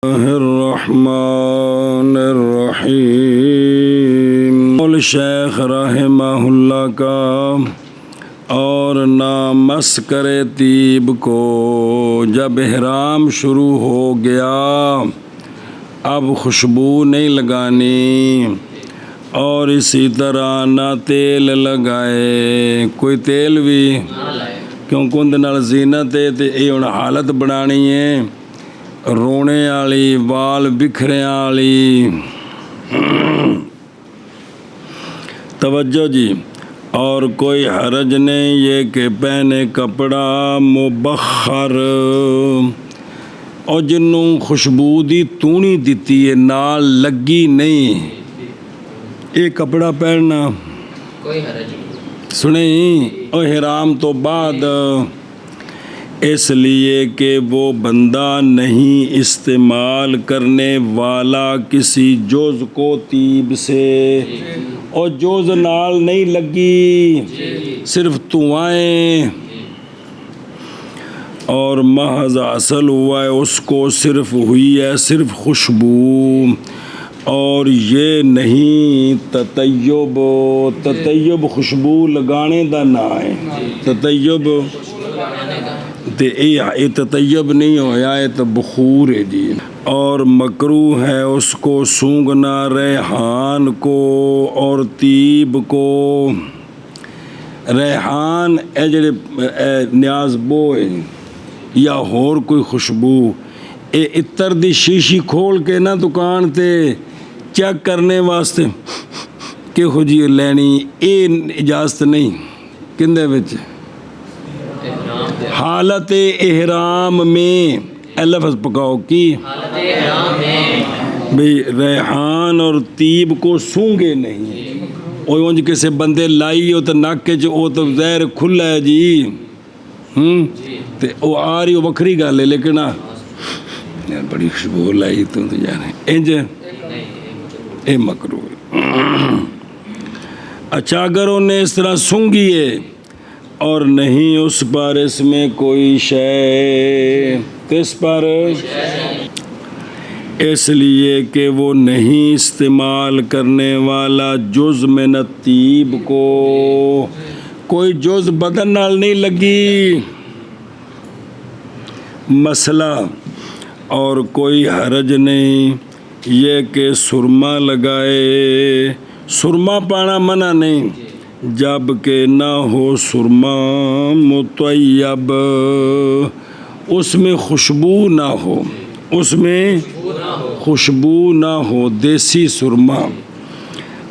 الرحمن الرحیم شیخ رحمہ اللہ کا اور نہ مس کرے طیب کو جب احرام شروع ہو گیا اب خوشبو نہیں لگانی اور اسی طرح نہ تیل لگائے کوئی تیل بھی کیونکہ اندر نال زینت ہے تے یہ ہن حالت بنانی ہے رونے والی وال بکھرے والی توجہ جی اور کوئی حرج نہیں یہ کہ پہنے کپڑا مبخر اور جنوں خوشبو دی تونی دیتی ہے نال لگی نہیں یہ کپڑا پہننا کوئی حرج نہیں سنیں اور احرام تو بعد اس لیے کہ وہ بندہ نہیں استعمال کرنے والا کسی جوز کو طیب سے اور جوز نال نہیں لگی صرف دعائیں اور محض اصل ہوا ہے اس کو صرف ہوئی ہے صرف خوشبو اور یہ نہیں تطیب خوشبو لگانے دا نہ ہے تطیب یہ تطیب نہیں ہویا یہ تو بخور ہے جی اور مکروہ ہے اس کو سونگنا ریحان کو اور طیب کو ریحان اے جڑے نیاز بو ہے یا ہور کوئی خوشبو اے عطر دی شیشی کھول کے نا دکان تے چیک کرنے واسطے کہ ہو جی لینی اے اجازت نہیں کندے وچ حالت احرام میں اے لفظ پکاؤ کی حالت احرام میں بھئی ریحان اور طیب کو سونگے نہیں اور اونج کسے بندے لائی ہو تو ناکے جو او تو زہر کھلا ہے جی تے او آ رہی ہو وکری گا لے لیکن بڑی خوشبو لائی تو جانے انج اے مکروہ اچھا اگر انہیں اس طرح سونگی ہے اور نہیں اس پر اس میں کوئی شے کس پر اس لیے کہ وہ نہیں استعمال کرنے والا جز من الطیب کو کوئی جز بدن نال نہیں لگی مسئلہ اور کوئی حرج نہیں یہ کہ سرما لگائے سرما پانا منع نہیں جب کہ نہ ہو سرما مطیب اس میں خوشبو نہ ہو اس میں خوشبو نہ ہو دیسی سرما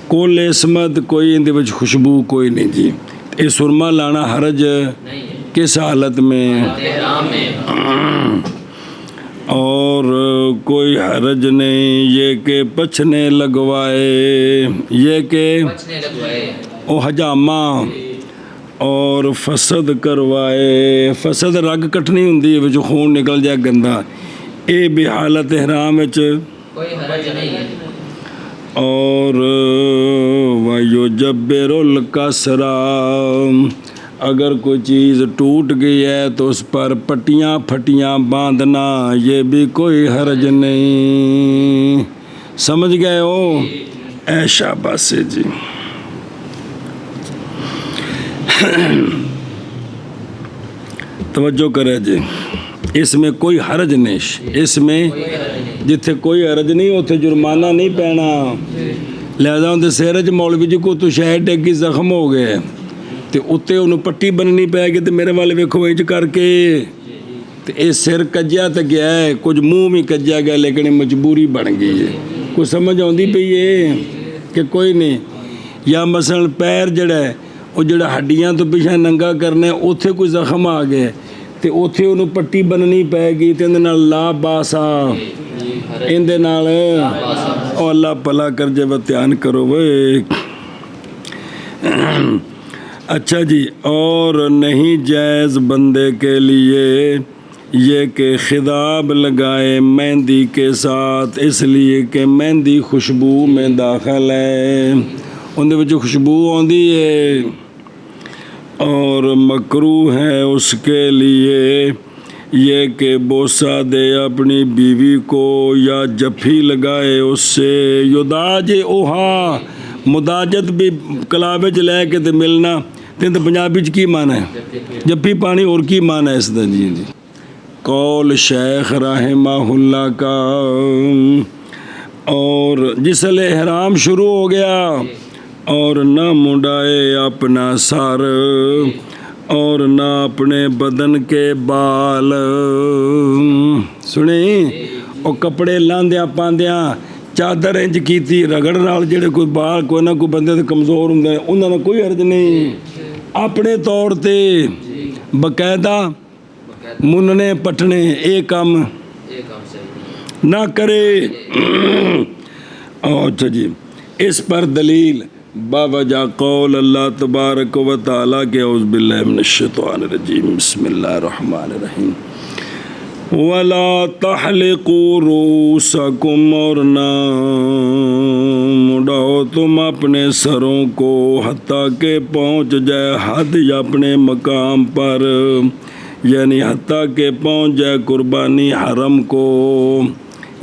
کول اسمت کوئی اندے وچ خوشبو کوئی نہیں جی یہ سرما لانا حرج کس حالت میں اور کوئی حرج نہیں یہ کہ پچھنے لگوائے یہ کہ او حجامہ اور فسد کروائے فسد رگ کٹنی ہوندی ہے جو خون نکل جائے گندا اے بھی حالت احرام وچ کوئی حرج نہیں ہے اور وَيُجَبِّرُ الْكَسْرَ اگر کوئی چیز ٹوٹ گئی ہے تو اس پر پٹیاں پھٹیاں باندھنا یہ بھی کوئی حرج نہیں سمجھ گئے ہو اے شاباش جی توجہ کرے جی اس میں کوئی حرج نہیں اس میں جتھے کوئی حرج نہیں اتھے جرمانہ نہیں پینا لہذا اندے سیرج مولوی جی کو تو شہر ڈگی زخم ہو گئے تے اتے انہوں پٹی بننی پائے گی تے میرے والے ویکھو انج کر کے تے اے سر کجیا تے گیا ہے کچھ منہ بھی کجیا گیا لیکن مجبوری بن گئی ہے کچھ سمجھ آندی پئی ہے کہ کوئی نہیں یا مثلا پیر جڑا ہے وہ جڑا ہڈیاں تو پیچھے ننگا کرنے اوتھے کوئی زخم آ گئے تے اوتھے انہوں پٹی بننی پائے گی تے اندے نال لا باسا اندے نال او اللہ پلا کر جے دھیان کرو وے اچھا جی اور نہیں جائز بندے کے لیے یہ کہ خضاب لگائے مہندی کے ساتھ اس لیے کہ مہندی خوشبو میں داخل ہے اندے وچ خوشبو آندی ہے اور مکروہ ہے اس کے لیے یہ کہ بوسہ دے اپنی بیوی کو یا جفی لگائے اس سے، یداج اوہا مداجت بھی کلابے چ لے کے تے ملنا تے پنجابی چ کی معنی ہے؟ جفی پانی، اور کی معنی ہے اس دا؟ جی جی قول شیخ رحمہ اللہ کا، اور جسل احرام شروع ہو گیا اور نہ منڈائے اپنا سر اور نہ اپنے بدن کے بال، سنیں اور کپڑے لاندیاں پاندیاں چادر انج کیتی رگڑ نال، جڑے کوئی بال کوئی نہ کوئی بندے تے کمزور ہوں انہوں نے کوئی حرج نہیں، اپنے طور تے باقاعدہ مننے پٹنے اے کام نہ کرے۔ اچھا جی، اس پر دلیل باوجہ قول اللہ تبارک و تعالیٰ کے اعوذ باللہ من الشیطان الرجیم بسم اللہ الرحمن الرحیم، وَلَا تَحْلِقُوا رُؤُوسَكُمْ، اور نہ مڑاؤ تم اپنے سروں کو حتیٰ کہ پہنچ جائے حد یا اپنے مقام پر، یعنی حتیٰ کہ پہنچ جائے قربانی حرم کو۔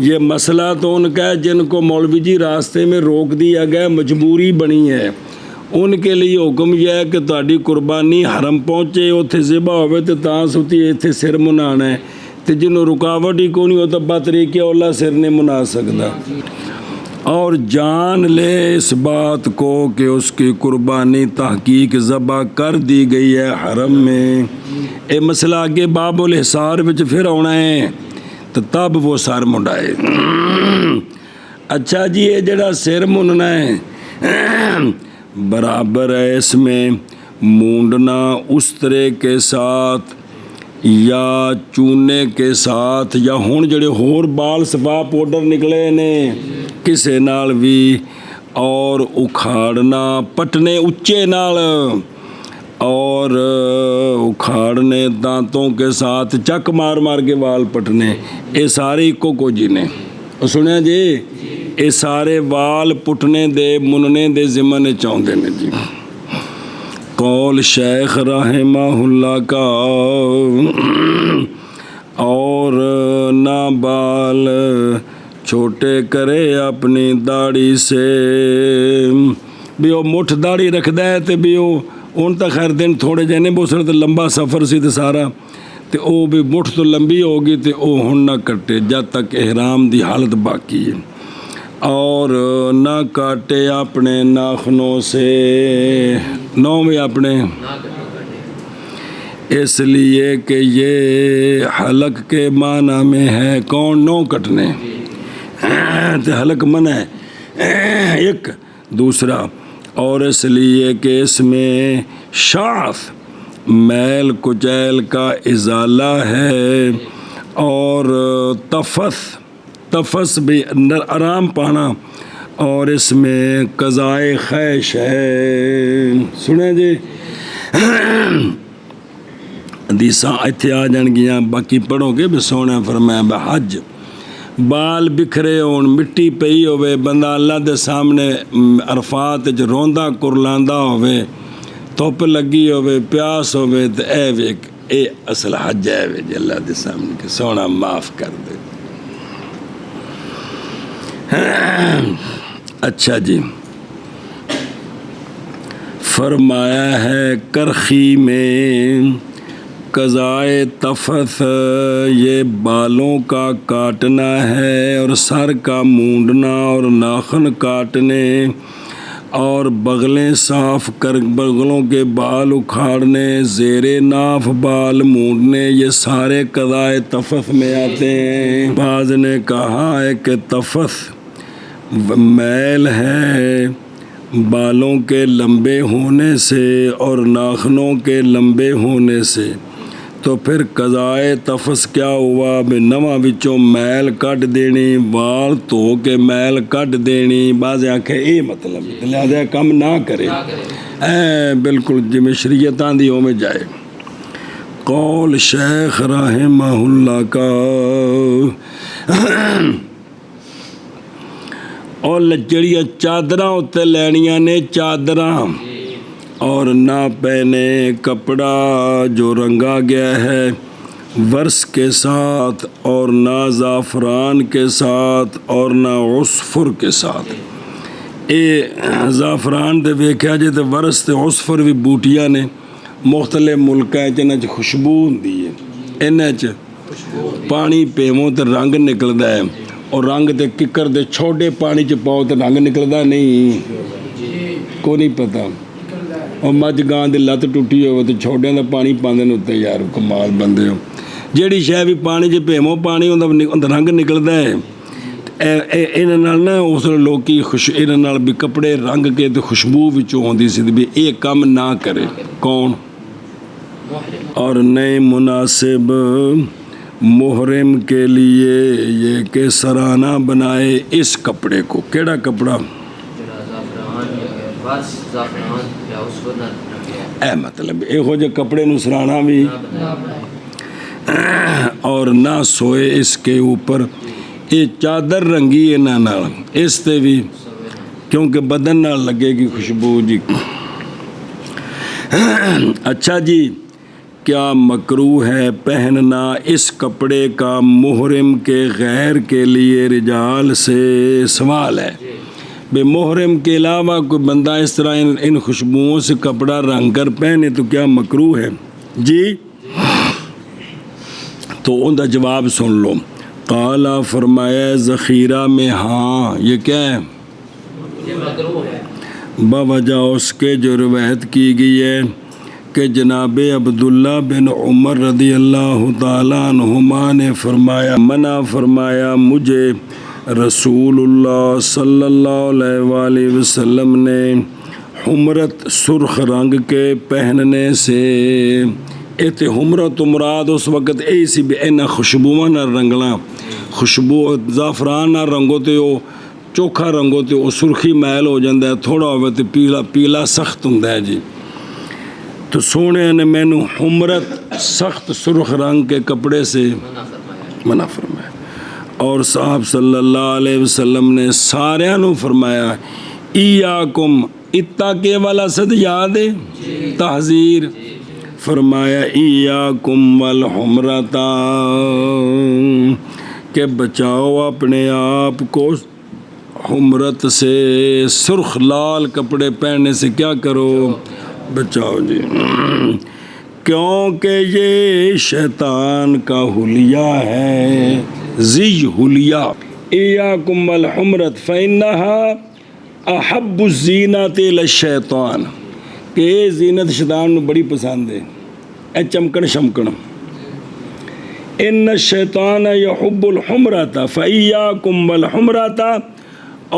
یہ مسئلہ تو ان کا ہے جن کو مولوی جی راستے میں روک دیا گیا، مجبوری بنی ہے، ان کے لیے حکم یہ ہے کہ تہاڈی قربانی حرم پہنچے اتنے ذبح ہوئے تو تاں ستی اتنے سر منانا ہے، تو جنہوں رکاوٹ ہی کو نہیں ہوتا بطریقے اولا سر نہیں منا سکتا، اور جان لے اس بات کو کہ اس کی قربانی تحقیق ذبح کر دی گئی ہے حرم میں۔ اے مسئلہ آگے باب الحصار وچ پھر آنا ہے، تو تب وہ سر منڈائے۔ اچھا جی، یہ جڑا سر مننا ہے برابر ہے اس میں مونڈنا استرے کے ساتھ یا چونے کے ساتھ، یا ہون جڑے ہور بال صفا پاؤڈر نکلے نے کسے نال بھی، اور اکھاڑنا پٹنے اچے نال، اور اکھاڑنے دانتوں کے ساتھ چک مار مار کے وال پٹنے، اے سارے ایکو کو جی نے سنیا جی، اے سارے وال پٹنے دے مننے دے ذمہ چاہتے ہیں جی۔ قول شیخ رحمہ اللہ کا، اور نہ بال چھوٹے کرے اپنی داڑھی سے، بھی وہ مٹھ داڑھی رکھدا ہے تے بھی وہ ان تک خیر دن تھوڑے جہنے بہت سارے لمبا سفر سی تے سارا تے او بھی مٹھ تو لمبی ہوگی تے او ہن نہ کٹے جب تک احرام دی حالت باقی ہے، اور نہ کاٹے اپنے ناخنوں سے، نو میں اپنے، اس لیے کہ یہ حلق کے معنی میں ہے کون؟ نو کٹنے، تے حلق منع ہے ایک، دوسرا اور اس لیے کہ اس میں شعث میل کچیل کا ازالہ ہے، اور تفس بھی اندر آرام پانا، اور اس میں قضائے خیش ہے۔ سنیں جی، حدیثاں اتنے آ جان گیاں، باقی پڑھو گے بھی سونے فرمایا بحج بال بکھرے ہون، مٹی پئی ہوئے، بندہ اللہ دے سامنے عرفات وچ روندا کرلاندا ہوئے، دھوپ لگی ہوئے، پیاس ہوئے، تے اے ویکھ اے اصل حج ہے وے جی اللہ دے سامنے کہ سونا معاف کر دے۔ اچھا جی، فرمایا ہے کرخی میں قضائے تفث، یہ بالوں کا کاٹنا ہے اور سر کا مونڈنا اور ناخن کاٹنے اور بغلیں صاف کر بغلوں کے بال اکھاڑنے، زیر ناف بال مونڈنے، یہ سارے قضائے تفث میں آتے ہیں۔ بعض نے کہا ہے کہ تفث میل ہے بالوں کے لمبے ہونے سے اور ناخنوں کے لمبے ہونے سے، تو پھر قضائے تفث کیا ہوا؟ بے نواں وچوں میل کٹ دینی، وال تو کے میل کٹ دینی، بعض آکھے اے مطلب لہذا کم نہ کرے، بالکل جی شریعت آندھی ہو میں جائے۔ قول شیخ رحمہ اللہ کا، اور جڑیاں چادراں اتے لینیاں نے چادراں، اور نہ پہنے کپڑا جو رنگا گیا ہے، ورس کے ساتھ اور نہ زعفران کے ساتھ اور نہ عصفر کے ساتھ. اے زعفران تے ویکھیا جے تے ورس تے عصفر بھی بوٹیاں نے مختلف ملکاں وچ انہاں 'چ خوشبو ہوندی ہے. انہاں 'چ پانی پیوو تے رنگ نکلدا ہے اور رنگ تے ککر دے چھوٹے پانی 'چ پاؤ تے رنگ نکلدا نہیں کو نہیں پتہ. اور مجھ گاں دی لت ٹوٹی ہوئے تے چھوٹیاں دا پانی پاندے نے اتنے. یار کمال بندے ہو. جیڑی شے بھی پانی 'چ پیوو پانی اوندا رنگ نکلدا ہے. انہاں نال نا اس لوکی انہاں نال بھی کپڑے رنگ کے تے خوشبو وچوں ہوندی سی بھی یہ کم نہ کرے. کون؟ اور نئے مناسب محرم کے لیے یہ کہ سرانہ بنائے اس کپڑے کو. کیڑا کپڑا؟ اے مطلب یہو جے کپڑے نو سرانہ بھی اور نہ سوئے اس کے اوپر. یہ چادر رنگی انہاں نال اس تے بھی کیونکہ بدن نال لگے گی خوشبو جی. اچھا جی کیا مکروہ ہے پہننا اس کپڑے کا محرم کے غیر کے لیے؟ رجال سے سوال ہے بے محرم کے علاوہ کوئی بندہ اس طرح ان خوشبوؤں سے کپڑا رنگ کر پہنے تو کیا مکروہ ہے جی؟ تو ان کا جواب سن لو. قالا فرمایا ذخیرہ میں ہاں یہ کیا ہے؟ بوجہ اس کے جو روایت کی گئی ہے کہ جناب عبداللہ بن عمر رضی اللہ تعالیٰ عنہما نے فرمایا منع فرمایا مجھے رسول اللہ صلی اللہ علیہ وآلہ وسلم نے حمرت سرخ رنگ کے پہننے سے. ایتے حمرت مراد اس وقت ای سی بھی اینا خوشبوواں نہ رنگنا. خوشبو زعفران نہ رنگو تے وہ چوکھا رنگو تے وہ سرخی میل ہو جاندہ ہے. تھوڑا ہوئے تے پیلا سخت ہوندہ ہے جی. تو سونے نے میں نے حمرت سخت سرخ رنگ کے کپڑے سے منع فرمایا. اور صاحب صلی اللہ علیہ وسلم نے سارے نو فرمایا ایاکم اتقے والا صد یاد ہے تحذیر. فرمایا ایاکم والحمرتا کہ بچاؤ اپنے آپ کو حمرت سے. سرخ لال کپڑے پہننے سے کیا کرو؟ بچاؤ جی. کیونکہ یہ شیطان کا حلیہ ہے. زی حلیہ. ایاکم والحمرت فإنہا احب الزینت للشیطان کہ یہ زینت شیطان نو بڑی پسند ہے. اے چمکن شمکن. ان الشیطان یحب الحمرت فإیاکم والحمرت.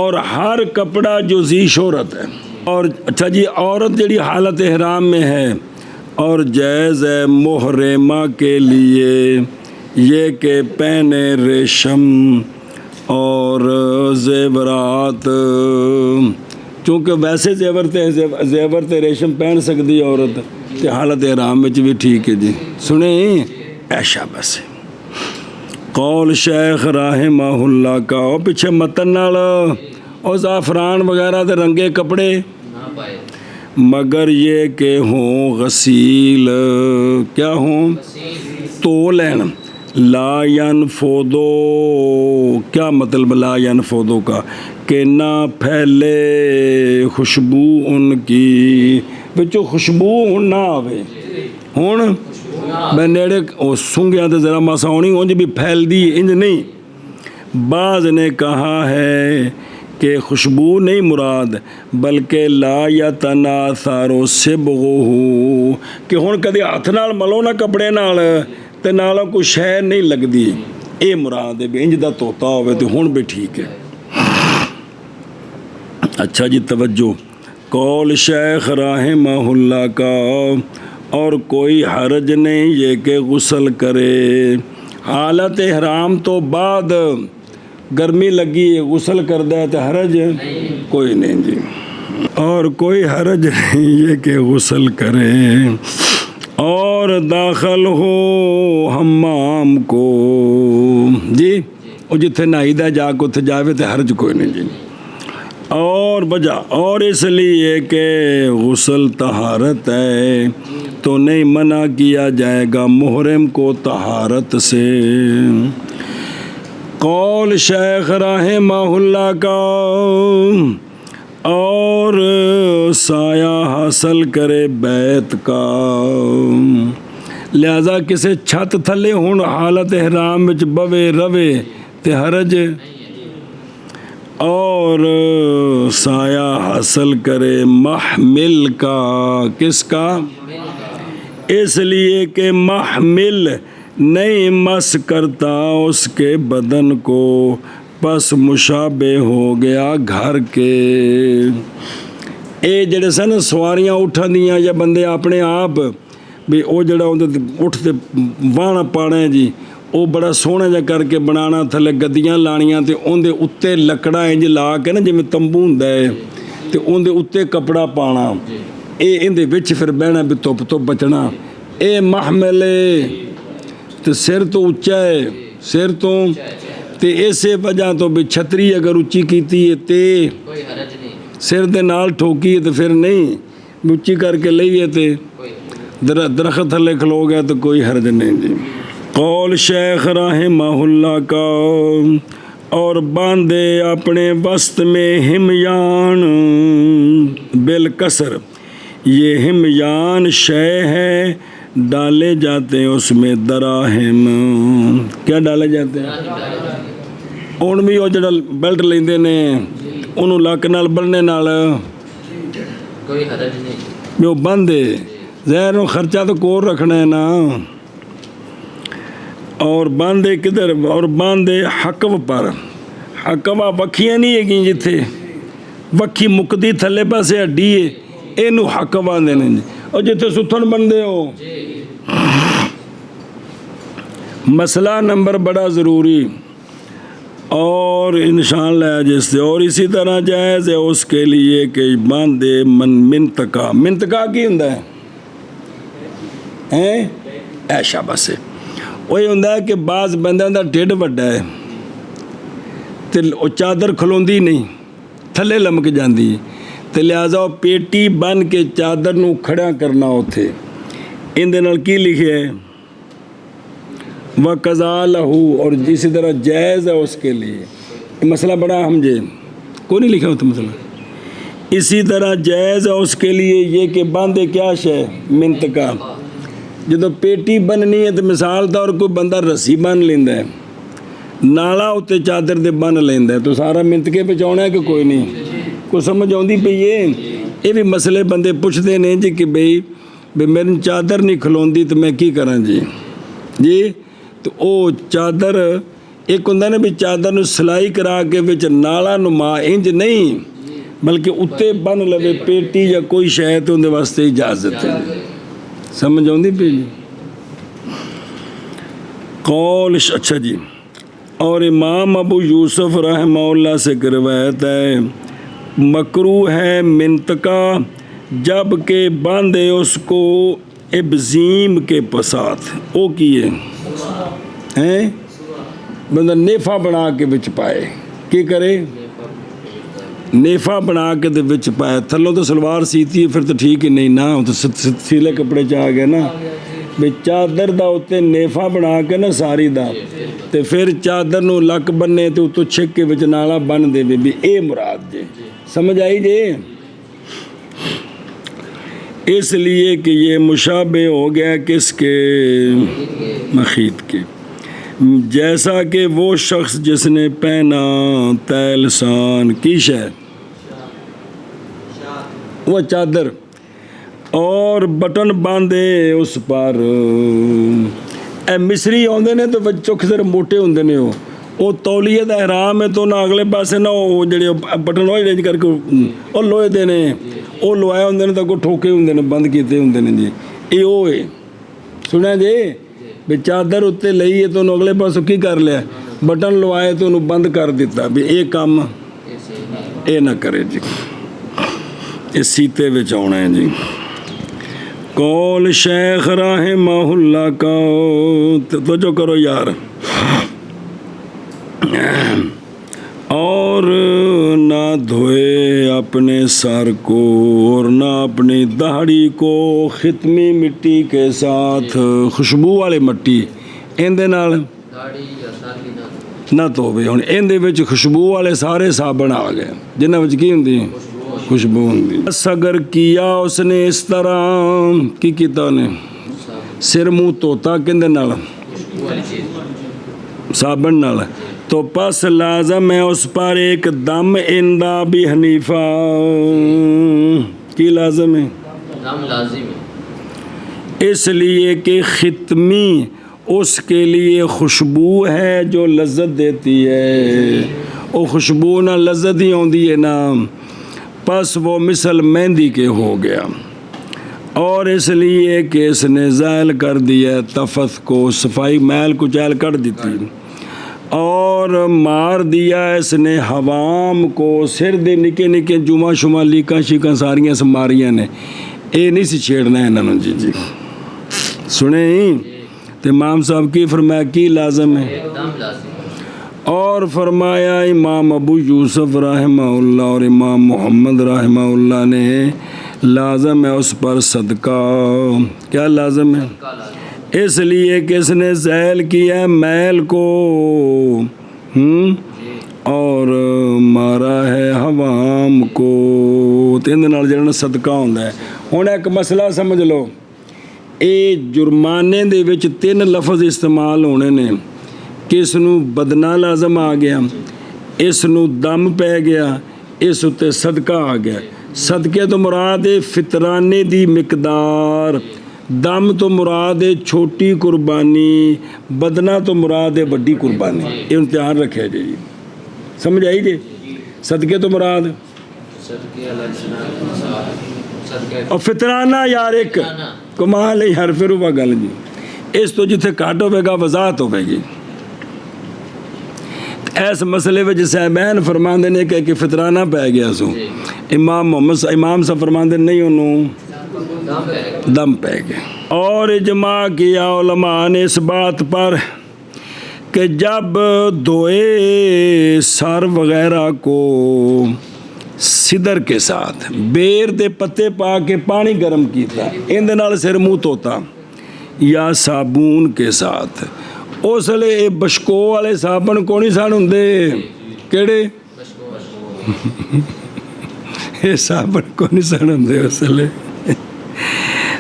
اور ہر کپڑا جو ذی شہرت ہے. اور اچھا جی عورت جڑی حالت احرام میں ہے اور جائز ہے محرمہ کے لیے یہ کہ پہنے ریشم اور زیورات. چونکہ ویسے زیور تے ریشم پہن سکتی عورت تے حالت احرام وچ بھی ٹھیک ہے جی. سنیں ایشا بس قول شیخ رحمہ اللہ کا. اور پیچھے متن نال اور زعفران وغیرہ تے رنگے کپڑے مگر یہ کہ ہوں غسیل. کیا ہوں؟ تو لین. لا ینفودو. کیا مطلب لا ینفودو کا؟ کہ نہ پھیلے خوشبو ان کی بچو خوشبو ہن نہ آوے. ہن میں نیڑے سنگیا تو ذرا ماسا ہونی انج بھی پھیل دی انج نہیں. بعض نے کہا ہے کہ خوشبو نہیں مراد بلکہ لا یتناثر صبغہ کہ ہن کدی ہاتھ نال ملو نہ کپڑے نال تے نالوں کوئی شے نہیں لگدی. اے مراد ہے بھی انج دا توتا ہوئے تو ہن بھی ٹھیک ہے. اچھا جی توجہ. قول شیخ رحمہ اللہ کا. اور کوئی حرج نہیں یہ کہ غسل کرے حالت احرام تو بعد گرمی لگی غسل کردہ ہے تو حرج کوئی نہیں جی. اور کوئی حرج نہیں یہ کہ غسل کرے اور داخل ہو حمام کو جی. وہ جتھے نہائی دا جا کے اتھے جاوے تو حرج کوئی نہیں جی. اور وجہ اور اس لیے کہ غسل طہارت ہے تو نہیں منع کیا جائے گا محرم کو طہارت سے۔ قول شیخ رحمہ اللہ کا، اور سایہ حاصل کرے بیت کا، لہذا کسے چھت تھلے ہون حالت احرام وچ بوے روے تے حرج، اور سایہ حاصل کرے محمل کا، کس کا؟ اس لیے کہ محمل نہیں مس کرتا اس کے بدن کو، پس مشابہ ہو گیا گھر کے۔ اے جڑے سن سواریاں اٹھن دیاں یا بندے اپنے آپ بھی او جڑا اٹھ تے واہنا پانا ہے جی، وہ بڑا سوہنا جا کر کے بنانا، تھلے گدیاں لانیاں تے اون دے اتے لکڑاں انج لا کے نا جویں تمبو ہوندا ہے تے اون دے اتے کپڑا پانا، اے ان دے وچ پھر بہنا بھی دھپ تو بچنا۔ اے محمل تے سر تو اچا ہے، سر تو تے اسی وجہ تو بھی چھتری اگر اچھی کیتی ہے تے کوئی حرج نہیں، سر دے نال ٹھوکی ہے تے پھر نہیں اچھی کر کے لئیے تے درخت تھلے کھلو گیا تو کوئی حرج نہیں جی۔ قول شیخ رحمہ اللہ کا، اور باندھے اپنے وسط میں ہمیان بالکسر، یہ ہمیان شے ہے ڈالے جاتے ہیں اس میں دراہم، کیا ڈالے جاتے ہیں؟ ہن بھی وہ جڑا بیلٹ لیندے نے انہوں لک نال بننے نال کوئی حرج نہیں، جو بندے ظاہر نو خرچہ تو کور رکھنا ہے نا۔ اور باندھے کدھر؟ اور باندھے حقب پر، حقبہ وکھیاں نہیں ہے جتھے وکھی مکدی تھلے پاسے ہڈی ہے اینو حقب آندے نے جی، اور جتھے ستھن بندے ہو۔ مسئلہ نمبر بڑا ضروری اور انشاءاللہ جس سے، اور اسی طرح جائز ہے اس کے لیے کہ باندھے منطقہ، منطقہ کی ہوندا ہے ایشا بس وہی ہوندا ہے کہ بعض بندیاں دا ڈھڈ وڈا ہے تے او چادر کھلوندی نہیں تھلے لمک جاندی ہے تے لہٰذا وہ پیٹی بن کے چادر نو کھڑا کرنا اتھے، ان دے نال کی لکھے ہے وَقَضَا لَهُ، اور اسی طرح جائز ہے اس کے لیے، یہ مسئلہ بڑا اہم جے کوئی نہیں لکھا ہوتا مسئلہ۔ اسی طرح جائز ہے اس کے لیے یہ کہ باندھے کیا شے منطقہ، جدو پیٹی بننی ہے تو مثال طور کوئی بندہ رسی بن لیندہ ہے، نالا ہوتے چادر دے بن لیندہ ہے، تو سارا منطقے پہ چاہنا ہے کہ کوئی نہیں، کوئی سمجھ آؤندی پہ یہ بھی مسئلے بندے پوچھتے نہیں جی کہ بھئی میری چادر نہیں کھلوندی تو میں کی کریں جی تو او چادر ایک ہوندا نا بھی چادر نو سلائی کرا کے وچ نالا نما انج نہیں بلکہ اتے بن لوے پیٹی یا کوئی شے تے اون دے واسطے اجازت ہے، سمجھ آؤندی پئی جی۔ قول اچھا جی، اور امام ابو یوسف رحمہ اللہ سے روایت ہے مکروہ ہے منطقہ جب کہ باندھے اس کو ابزیم کے پسات، او کیے ہیں بندہ نیفا بنا کے بچ پائے، کی کرے نیفا بنا کے دے بچ پائے، تھلوں تو سلوار سیتی ہے پھر تو ٹھیک ہی نہیں نا، تو سیلے کپڑے چاہ گئے نا، بے چادر دا ہوتے نیفا بنا کے نا ساری دا تے پھر چادر نو لک بننے تے اتو چھک کے بچ نالا بن دے بھی اے مراد جے، سمجھ آئی جے؟ اس لیے کہ یہ مشابہ ہو گیا کس کے؟ مخیط کے، جیسا کہ وہ شخص جس نے پہنا تیلسان کی شے وہ چادر اور بٹن باندھے اس پر، اے مصری ہوندے نے تو بچوں کے ذرا موٹے ہوندے نے وہ تولیے دا احرام ہے تو نہ اگلے پاسے نہ وہ جڑے بٹن ہوئے رینج کر کے وہ لوہے دے نے وہ لوائے ہوندے نے تو کو ٹھوکے ہوندے نے بند کیتے ہوندے نے جی، یہ وہ ہے سنیا جی بھی چادر اتنے لئی ہے تو انہوں اگلے پاسوں کی کر لیا بٹن لوائے تو انہوں بند کر دیتا بھی یہ کام اے نہ کرے جی، اس سیتے وچ آنا ہے جی۔ قول شیخ رحمہ اللہ کا، توجہ کرو یار، اور نہ دھوئے اپنے سر کو اور نہ اپنی داڑھی کو ختمی مٹی کے ساتھ، خوشبو والی مٹی اندے نال داڑھی یا سر بھی نہ دھوے۔ ہن اندے وچ خوشبو والے سارے صابن آ گئے جنہاں وچ کی ہوندی خوشبو ہوندی۔ بس اگر کیا اس نے اس طرح کی کیتا نے سر منہ دھوتا کندے نال خوشبو والی چیز صابن نال، تو پس لازم ہے اس پر ایک دم عند ابی حنیفہ۔ کی لازم ہے؟ دم لازم ہے، اس لیے کہ ختمی اس کے لیے خوشبو ہے جو لذت دیتی ہے، وہ خوشبو نہ لذت ہی ہوندی ہے نا، پس وہ مثل مہندی کے ہو گیا۔ اور اس لیے کہ اس نے زائل کر دیا تفت کو، صفائی میل کچیل کر دیتی، اور مار دیا اس نے حوام کو، سر دے نکے نکے جمعہ شمع لیکاں شیکاں ساریاں سماریاں نے، اے نہیں سی چھیڑنا ہے انہوں نے۔ جی سنیں ہی تو امام صاحب کی فرمایا کی لازم ہے؟ ایک دم لازم ہے۔ اور فرمایا امام ابو یوسف رحمہ اللہ اور امام محمد رحمہ اللہ نے لازم ہے اس پر صدقہ۔ کیا لازم ہے؟ اس لیے کہ اس نے زیل کیا ہے میل کو اور مارا ہے حوام کو، تین نال جڑا صدقہ ہوندا ہے۔ ہن ایک مسئلہ سمجھ لو، اے جرمانے دے وچ 3 لفظ استعمال ہونے نے، کہ اس نو بدنا لازم آ گیا، اس نو دم پہ گیا، اس اتے صدقہ آ گیا۔ صدقے تو مراد ہے فطرانے دی مقدار، دم تو مراد ہے چھوٹی قربانی، بدنا تو مراد ہے بڑی قربانی۔ یہ امتحان رکھے جی، سمجھ آئی جی؟ صدقے تو مراد صدقے اللہ صدقے اور فطرانہ یار ایک کمال ہے یار، پھر وہ گل جی اس تو جتھے کٹ ہوئے گا وضاحت ہوئے گی۔ ایس مسئلے وچ صاحبین فرماندے نے کہ فطرانہ پہ گیا سو، امام صاحب فرماندے نہیں انہوں دم پہ گیا۔ اور اجماع کیا علماء نے اس بات پر کہ جب دھوئے سر وغیرہ کو سدر کے ساتھ بیر دے پتے پا کے پانی گرم کیتا، اندے نال سر منہ دھوتا یا صابون کے ساتھ، اس لیے بشکو والے صابن کونی سن ہوندے، کیڑے یہ صابن کونی سن ہوندے اس لیے،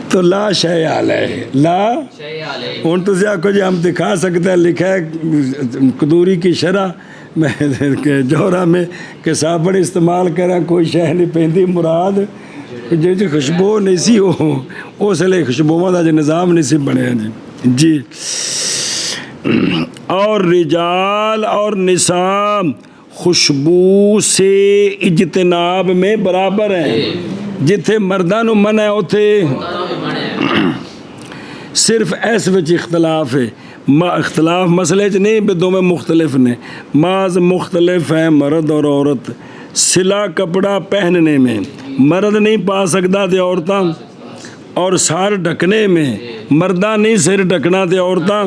تو لا شے علیہ، لا ہن تسی آکھو جی ہم دکھا سکتے ہیں، لکھا ہے قدوری کی شرح میں جوہرہ میں کہ صابن استعمال کرا کوئی شے نہیں پیندی، مراد جی خوشبو نہیں سی ہو، اس لیے خوشبوؤں دا جو نظام نہیں سی بنیا جی۔ اور رجال اور نساء خوشبو سے اجتناب میں برابر ہیں، جتھے مرداں نو منع ہے اوتھے صرف اس وچ اختلاف ہے، اختلاف مسئلے چ نہیں بھی دونوں مختلف نے، بعض مختلف ہیں مرد اور عورت سلا کپڑا پہننے میں، مرد نہیں پا سکتا تے عورتاں، اور سر ڈھکنے میں مرداں نہیں سر ڈھکنا تے عورتاں،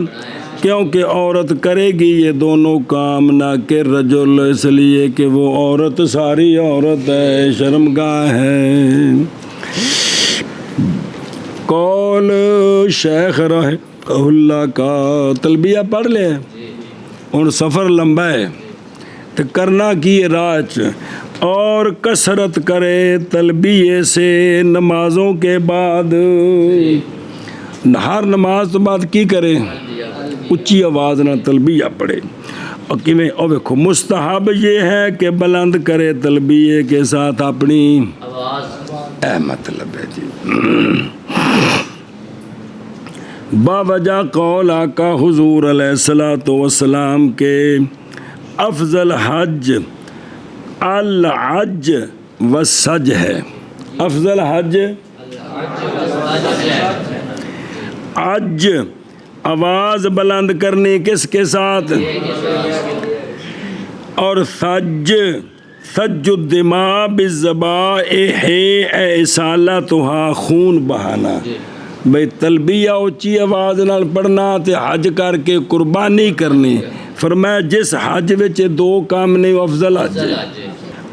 کیونکہ عورت کرے گی یہ دونوں کام نہ کہ رجل، اس لیے کہ وہ عورت ساری عورت ہے، شرمگاہ ہے۔ قول شیخ رحمہ اللہ کا تلبیہ پڑھ لے، اور سفر لمبا ہے تو کرنا کی راج، اور کثرت کرے تلبیے سے نمازوں کے بعد، ہر نماز تو بعد کی کرے اچھی آواز نہ تلبیہ پڑھے، اور کیویں او ویکھو مستحب یہ ہے کہ بلند کرے تلبیے کے ساتھ اپنی آواز، اے مطلب ہے جی باوجہ قول آقا حضور علیہ الصلوۃ والسلام کے افضل حج الحج والسج ہے، افضل حج حج آواز بلند کرنی کس کے ساتھ، اور سج الدماء بالذبائح اصالتها خون بہانا، بھئی تلبیہ اونچی آواز نال پڑھنا تے حج کر کے قربانی کرنی، فرمایا جس حج وچ دو کام نہیں افضل حج ہے۔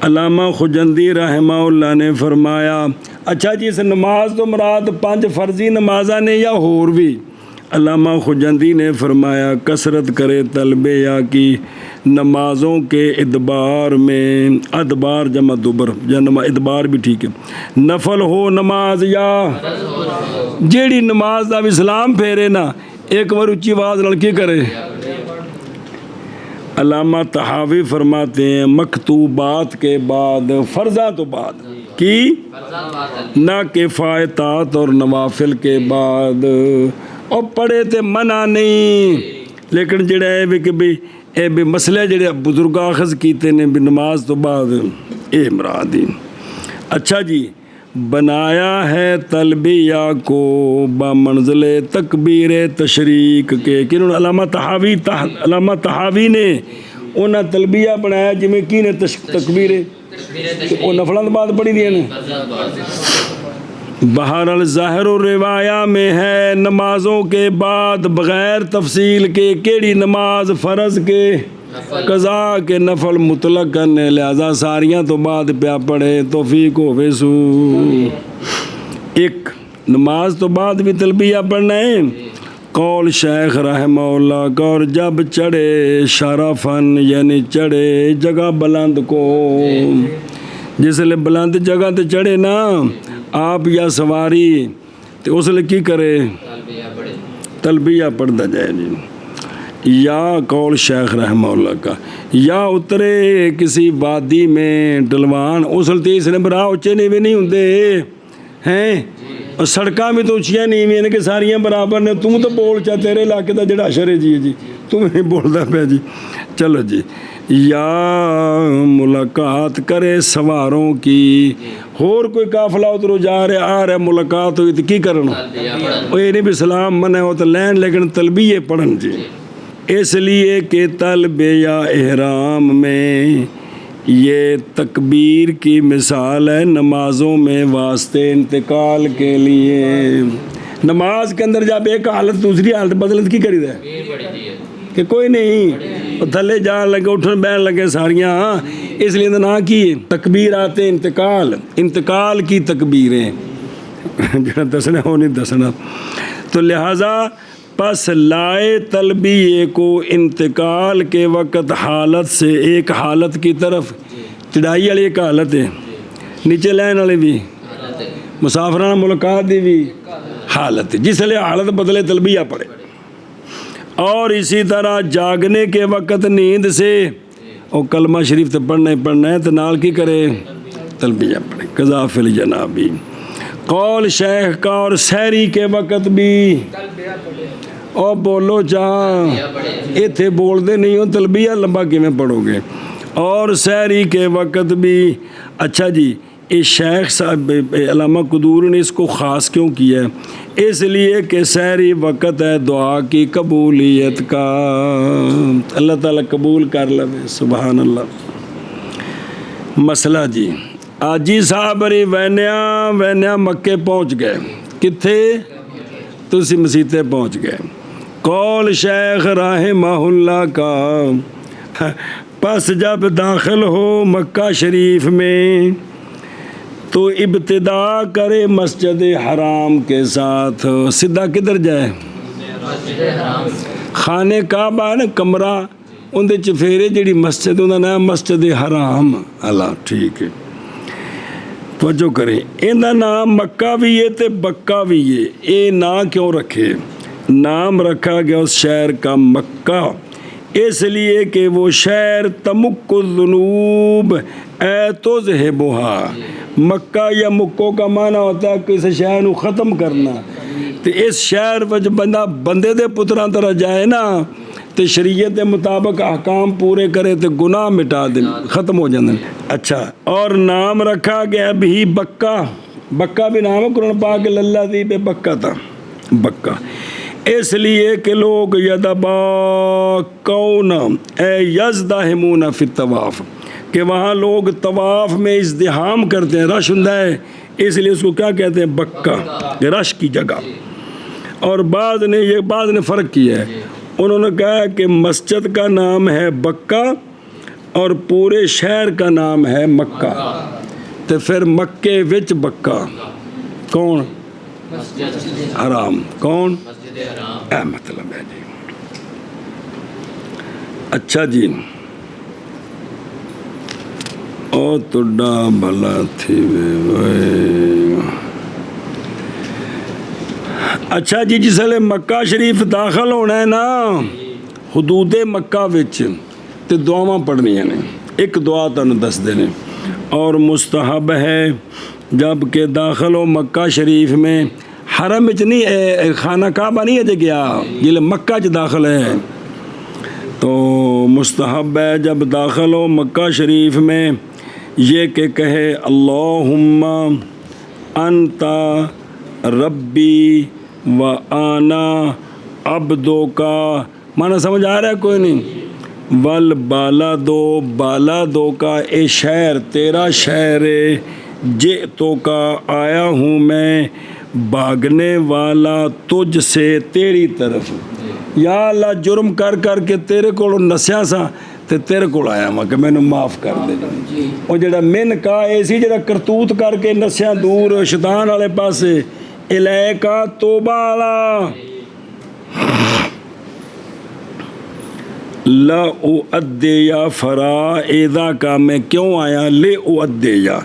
علامہ خجندی رحمہ اللہ نے فرمایا اچھا جی اس نماز تو مراد 5 فرضی نمازاں نے یا ہور بھی؟ علامہ خجندی نے فرمایا کثرت کرے طلبیہ کی نمازوں کے ادبار میں، ادبار جمع دبر یا ادبار بھی ٹھیک ہے، نفل ہو نماز یا جیڑی نماز دا اسلام پھیرے نا ایک بار اچھی آواز لڑکی کرے۔ علامہ طحاوی فرماتے ہیں مکتوبات کے بعد فرضاں تو بعد کی نہ کفایتات اور نوافل کے بعد، اور پڑھے تے منع نہیں، لیکن جڑا ہے بھی کہ بھی اے بھی مسئلے جڑے بزرگ اخذ کیتے نے بھی نماز تو بعد اے مرادی۔ اچھا جی بنایا ہے تلبیہ کو بمنزل تکبیر تشریق کے، کنہوں نے؟ علامہ طحاوی نے انہاں تلبیہ بنایا جی میں کی نے تکبیر وہ نفلوں بعد پڑھی دی نے۔ بہرحال ظاہر و روایہ میں ہے نمازوں کے بعد بغیر تفصیل کے کیڑی نماز فرض کے قضا کے نفل مطلق کرنے، لہذا ساریاں تو بعد پیا پڑھے توفیق ہوے سو۔ ایک نماز تو بعد بھی تلبیہ پڑھنا ہے، قول شیخ رحمہ اللہ کا، اور جب چڑھے شرفن یعنی چڑھے جگہ بلند کو، جس لئے بلند جگہ تے چڑھے نا آپ یا سواری تو اس لئے کی کرے تلبیہ پڑھتا جائے جی، یا قول شیخ رحمہ اللہ کا، یا اترے کسی وادی میں ڈلوان، اس لئے اس نے براہ اچھے نیوے نہیں ہوندے ہیں، اور سڑکاں بھی تو اچھیاں نیویں ہیں کہ ساریاں برابر نے، تم تو بول چاہ تیرے علاقے دا جڑا اشر ہے جی تم نہیں بولدا پیا جی۔ چلو جی یا ملاقات کرے سواروں کی، اور کوئی قافلہ ادھر جا رہے آ رہے ملاقات ہوئی تو کی کرنا، وہ یہ نہیں بھی سلام منع ہو تو لین، لیکن تلبیہ پڑھن جی، اس لیے کہ تلبیہ احرام میں یہ تکبیر کی مثال ہے نمازوں میں واسطے انتقال کے لیے۔ نماز کے اندر جب ایک حالت دوسری حالت بدلت کی کری دے کہ کوئی نہیں تھلے جان لگے اٹھن بہن لگے ساریاں، اس لیے نا کی تکبیرات انتقال کی تکبیریں جہاں دسنا ہو نہیں دسنا، تو لہٰذا پس لائے تلبیہ کو انتقال کے وقت حالت سے ایک حالت کی طرف، چڑھائی والی ایک حالت ہے، نیچے لین والے بھی مسافرانہ ملاقات دی بھی حالت ہے، جس لیے حالت بدلے تلبیہ پڑھے، اور اسی طرح جاگنے کے وقت نیند سے اور کلمہ شریف تو پڑھنا ہی پڑھنا ہے تو نال کی کرے تلبیہ پڑھے، قضا فی الجنابی۔ قول شیخ کا، اور سحری کے وقت بھی اور بولو چاہ ایتھے بول دے نہیں ہو تلبیہ لمبا کی میں پڑھو گے، اور سحری کے وقت بھی۔ اچھا جی اس شیخ صاحب علامہ قدور نے اس کو خاص کیوں کیا ہے؟ اس لیے کہ سحری وقت ہے دعا کی قبولیت کا، اللہ تعالیٰ قبول کر لے، سبحان اللہ۔ مسئلہ جی آجی صاحب ری وینیا مکے پہنچ گئے، کتھے تسی مسیطے پہنچ گئے۔ قول شیخ رحمہ اللہ کا، پس جب داخل ہو مکہ شریف میں تو ابتدا کرے مسجد حرام کے ساتھ، سدھا کدھر جائے؟ خانے کعبہ نا کمرہ اندے چفیرے جڑی مسجد انہوں نے مسجد حرام، اللہ ٹھیک ہے توجہ کریں، اندہ نام مکہ بھی ہے تے بکہ بھی ہے، اے نا کیوں رکھے؟ نام رکھا گیا اس شہر کا مکہ اس لیے کہ وہ شہر تمک الذنوب اے تذہبھا، مکہ یا مکو کا معنی ہوتا ہے کسی شہر کو ختم کرنا، تو اس شہر وچ بندہ بندے دے پتراں طرح جائے نا تو شریعت کے مطابق احکام پورے کرے تو گناہ مٹا دیں، ختم ہو جاندے۔ اچھا اور نام رکھا گیا بھی بکہ، بکہ بھی نام ہے قرآن پاک اللہ دی بے بکہ تھا، بکہ اس لیے کہ لوگ یدباکون اے یزدہمون فی الطواف، کہ وہاں لوگ طواف میں ازدحام کرتے ہیں، رش ہندہ ہے، اس لیے اس کو کیا کہتے ہیں؟ بکہ، رش کی جگہ۔ اور بعض نے فرق کیا ہے، انہوں نے کہا کہ مسجد کا نام ہے بکہ اور پورے شہر کا نام ہے مکہ، تو پھر مکے وچ بکہ کون؟ مسجد حرام کون؟ مسجد حرام اے مطلب ہے جی۔ اچھا جی، او تڈا بھلا تھی وے۔ اچھا جی، جس ویلے مکہ شریف داخل ہونا ہے نا حدود مکہ وچ تے دعاواں پڑھنیاں نے، ایک دعا تانوں دس دینے، اور مستحب ہے جب کہ داخل ہو مکہ شریف میں، حرم وچ نہیں، خانہ کعبہ نہیں اجے گیا، جلے مکہ چ داخل ہے تو مستحب ہے جب داخل ہو مکہ شریف میں یہ کہ کہے اللہم انت ربی و آنا عبدو کا، معنی سمجھ آ رہا ہے کوئی نہیں؟ ول بالا دو کا، اے شہر تیرا شہر ہے، جئتو کا آیا ہوں میں، بھاگنے والا تجھ سے تیری طرف، یا اللہ جرم کر کر کے تیرے کو نسیا سا تے تیرے کو آیا میں کہ مینوں معاف کر دے۔ وہ جڑا من کا اے سی جڑا کرتوت کر کے نسیا دور شیطان والے پاسے، الیکا توبہ والا، لا اؤدیا فرائضا کا، میں کیوں آیا؟ لے اؤدیا،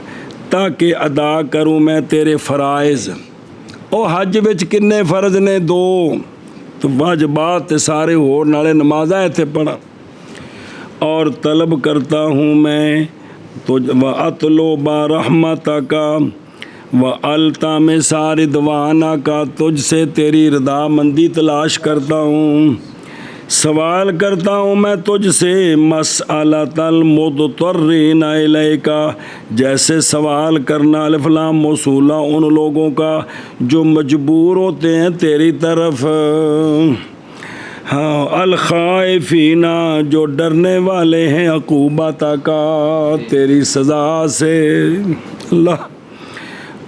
تاکہ ادا کروں میں تیرے فرائض۔ او حج وچ کنے فرض نے؟ 2، تو واجبات تے سارے ہور نالے نمازاں ایتھے پڑھا، اور طلب کرتا ہوں میں وَأَطْلُبَ رَحْمَتَكَ وَأَلْتَمِسَ رِضْوَانَكَ، تجھ سے تیری رضا مندی تلاش کرتا ہوں، سوال کرتا ہوں میں تجھ سے، مسألۃ المضطرین الیک، جیسے سوال کرنا الف لام موصولہ ان لوگوں کا جو مجبور ہوتے ہیں تیری طرف، ہاں، الخائفین، جو ڈرنے والے ہیں عقوبت کا، تیری سزا سے، اللہ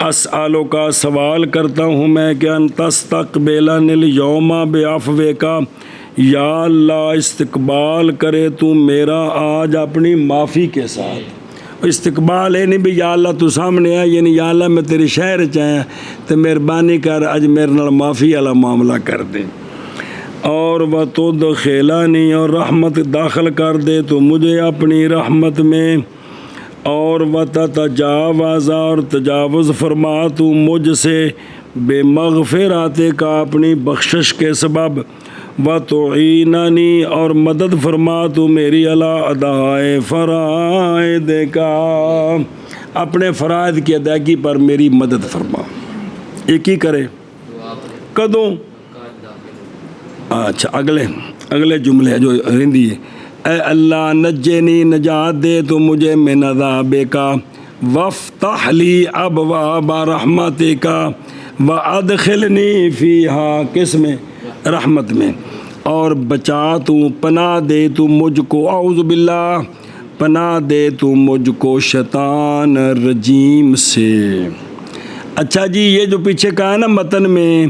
اسألو کا، سوال کرتا ہوں میں کہ ان تستقبلن الیوم بعفوک، یا اللہ استقبال کرے تو میرا آج اپنی معافی کے ساتھ۔ استقبال ہے نہیں بھی یا اللہ تو سامنے ہے، یعنی یا اللہ میں تیرے شہر چ آیا تو مہربانی کر اج میرے نال معافی والا معاملہ کر دے، اور وتدخلنی، اور رحمت داخل کر دے تو مجھے اپنی رحمت میں، اور وتتجاوز، اور تجاوز فرما تو مجھ سے، بے مغفرات کا، اپنی بخشش کے سبب، وتعیننی، اور مدد فرما تو میری علی ادائے فرائض کا، اپنے فرائض کی ادائیگی پر میری مدد فرما۔ ایک ہی کرے کدوں؟ اچھا اگلے جملے جو رہندی ہے، اے اللہ نجنی، نجات دے تو مجھے من عذاب کا، وافتح لی ابواب رحمتک وادخلنی فیہا، کس میں؟ رحمت میں، اور بچا تو، پناہ دے تو مجھ کو، اعوذ باللہ، پناہ دے تو مجھ کو شیطان رجیم سے۔ اچھا جی، یہ جو پیچھے کہا نا متن میں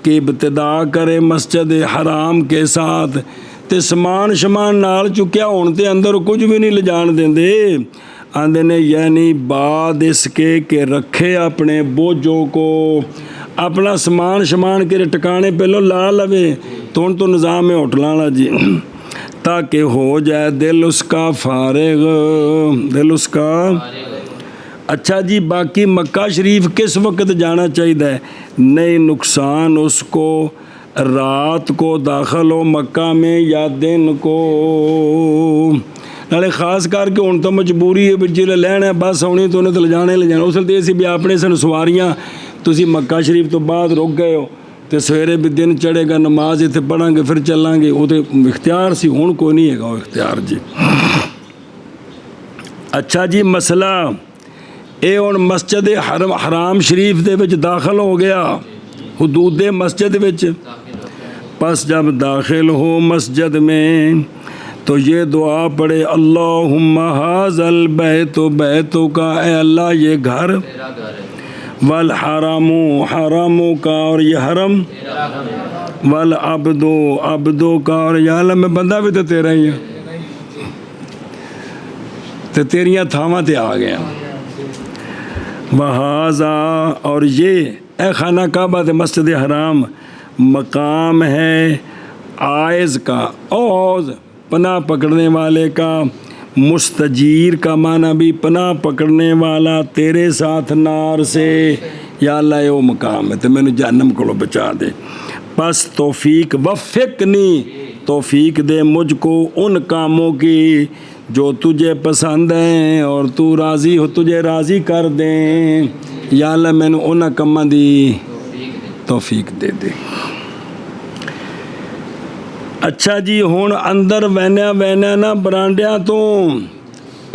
کہ ابتدا کرے مسجد حرام کے ساتھ تے سمان شمان نال چکیا ہون تے اندر کچھ بھی نہیں لے جان دیندے، آندے نے یعنی بعد اس کے کہ رکھے اپنے بوجھوں کو، اپنا سامان شمان کے ٹکانے پہلو لا لوے، تو ان تو نظام ہے ہوٹلاں والا جی، تاکہ ہو جائے دل اس کا فارغ، دل اس کا۔ اچھا جی، باقی مکہ شریف کس وقت جانا چاہیے؟ نہیں نقصان اس کو رات کو داخل ہو مکہ میں یا دن کو، نالے خاص کر کے ہوں تو مجبوری ہے جلے لینا ہے بس آنی تو انہیں تو لے جانا اس لیے سی بھی اپنے سن سواریاں، تسی مکہ شریف تو بعد رک گئے ہو تو سویرے بھی دن چڑھے گا، نماز اتنے پڑھیں گے پھر چلیں گے، وہ تو اختیار سی، ہوں کوئی نہیں ہے گا وہ اختیار جی۔ اچھا جی، مسئلہ اے ہوں مسجد حرام شریف دے وچ داخل ہو گیا، حدود مسجد وچ، پس جب داخل ہو مسجد میں تو یہ دعا پڑھے، اللہم ھذا البیت، بیتوں کا، اے اللہ یہ گھر، والحرم، حرموں کا، اور یہ حرم، ول عبدو کا، اور یا اللہ میں بندہ بھی تو تیرا ہی ہوں، تو تیریاں تھاواں تے آ گیا۔ وہذا، اور یہ اے خانہ کعبہ تے مسجد حرام مقام ہے عائز کا، اوز پناہ پکڑنے والے کا، مستجیر کا معنی بھی پناہ پکڑنے والا تیرے ساتھ نار سے، یا اللہ یہ وہ مقام ہے تو میں نے جہنم کو بچا دے۔ پس توفیق وفقنی، توفیق دے مجھ کو ان کاموں کی جو تجھے پسند ہیں اور تو راضی ہو، تجھے راضی کر دیں، یا اللہ میں نے ان کاماں دی توفیق دے دے۔ اچھا جی، ہن اندر وینیا نا برانڈیاں تو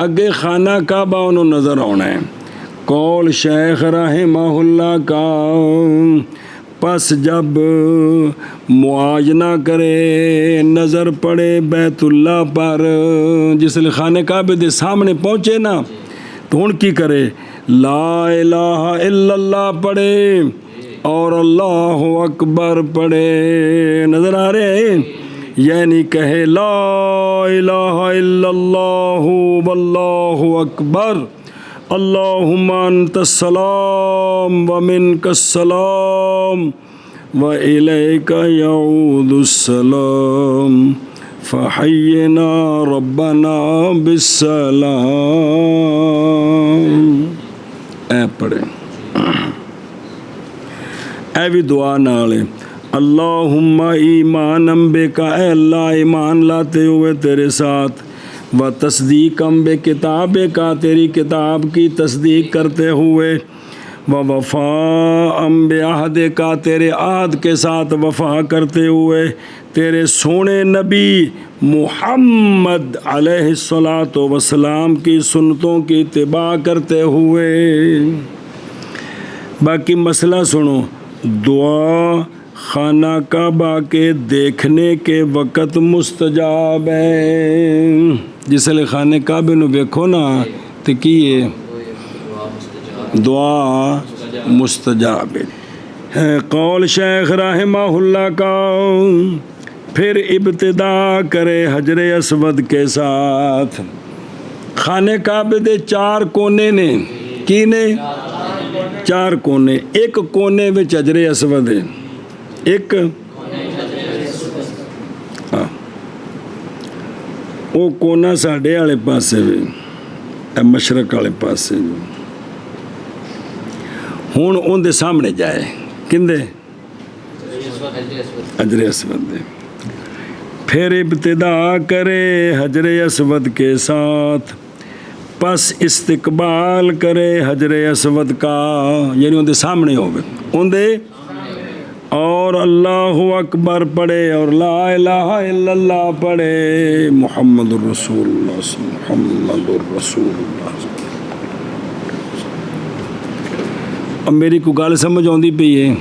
اگے خانہ کعبہ انہوں نظر آنا ہے۔ قول شیخ رحمہ اللہ کا، پس جب معاینہ کرے، نظر پڑے بیت اللہ پر، جس لئے خانہ کعبہ دے سامنے پہنچے نا تو ہن کی کرے؟ لا الہ الا اللہ پڑھے اور اللہ اکبر پڑھے، نظر آ رہے ہیں؟ یعنی کہے لا الہ الا اللہ واللہ اکبر، اللہم انت السلام ومنک السلام وإلیک یعود السلام فحینا ربنا بالسلام۔ اے پڑھے، اے بھی دعا نالے، اللہم ایمانم بے کا، اے اللہ ایمان لاتے ہوئے تیرے ساتھ، و تصدیقم بے کتاب کا، تیری کتاب کی تصدیق کرتے ہوئے، و وفاءم بے عہد کا، تیرے عہد کے ساتھ وفا کرتے ہوئے، تیرے سونے نبی محمد علیہ الصلاۃ والسلام کی سنتوں کی اتباع کرتے ہوئے۔ باقی مسئلہ سنو، دعا خانہ کعبہ کے دیکھنے کے وقت مستجاب ہے، جس لئے خانہ کعبہ نو ویکھو نا تو کیے دعا مستجاب ہے۔ قول شیخ رحمہ اللہ کا، پھر ابتدا کرے حجر اسود کے ساتھ۔ خانہ کعبہ دے چار کونے نے، کی نے؟ چار کونے، ایک کونے وچ حجر اسود ہے، ایک وہ کونا ساڈے والے پاسے وے، مشرق والے پاسے۔ ہن ان دے سامنے جائے، کندے؟ حجر اسود دے۔ پھر ابتدا کرے حجر اسود کے ساتھ، پس استقبال کرے حجر اسود کا، یعنی ان دے سامنے ہوگے، ان دے، اور اللہ اکبر پڑھے اور لا الہ الا اللہ پڑھے، محمد الرسول اللہ، محمد الرسول اللہ۔ اب میری کو گل سمجھ آندی پئی ہے؟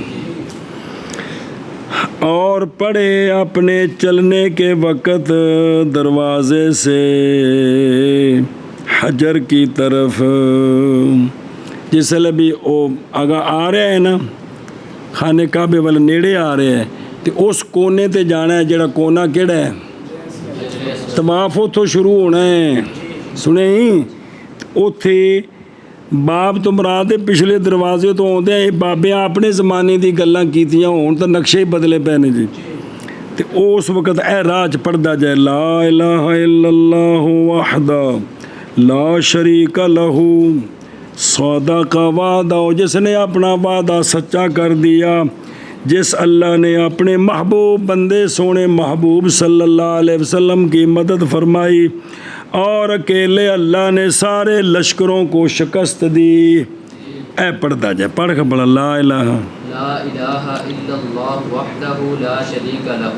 اور پڑھے اپنے چلنے کے وقت دروازے سے حجر کی طرف، جس لئے بھی وہ آگا آ رہے ہیں نا خانہ کعبے والے نیڑے آ رہے ہیں، تو اس کونے تے جانا ہے، جڑا کونا کیڑا ہے؟ طواف اتھوں شروع ہونا ہے، سنیں اوتھے باب تو مراد پچھلے دروازے تو آتے ہیں، بابے اپنے زمانے دی گلاں کیتیاں ہون تو نقشے ہی بدلے پے نے جی، تو اس وقت اے راج پڑھدا جائے، لا الہ الا اللہ وحدہ لا شریک لہ صدق وعدہ، جس نے اپنا وعدہ سچا کر دیا، جس اللہ نے اپنے محبوب بندے سونے محبوب صلی اللہ علیہ وسلم کی مدد فرمائی، اور اکیلے اللہ نے سارے لشکروں کو شکست دی۔ اے پڑھتا جائے، پڑھ کے بڑا لا الہ لا الہ الا اللہ وحدہ لا شریک لہ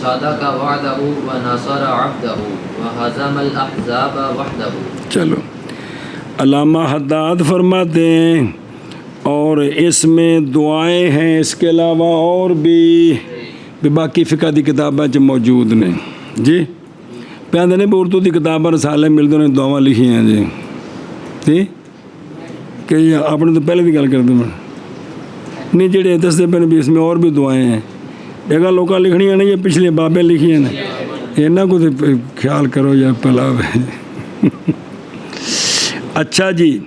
صدق وعدہ ونصر عبدہ وہزم الاحزاب وحدہ۔ چلو، علامہ حداد فرماتے ہیں اور اس میں دعائیں ہیں، اس کے علاوہ اور بھی باقی فقہ دی کتابیں موجود نے جی، پیاندے نے اردو دی کتابیں رسالے ملتے ہیں، دعاواں لکھی ہیں جی، ٹھیک کہ آپ نے تو پہلے بھی گل کر دیں نہیں، جڑے دستے پہ بھی اس میں اور بھی دعائیں ہیں، جگہ لوگ لکھنیاں نہیں یہ پچھلے بابے لکھیاں نے ਇਹਨਾਂ کو خیال کرو یا پلا اچھا جی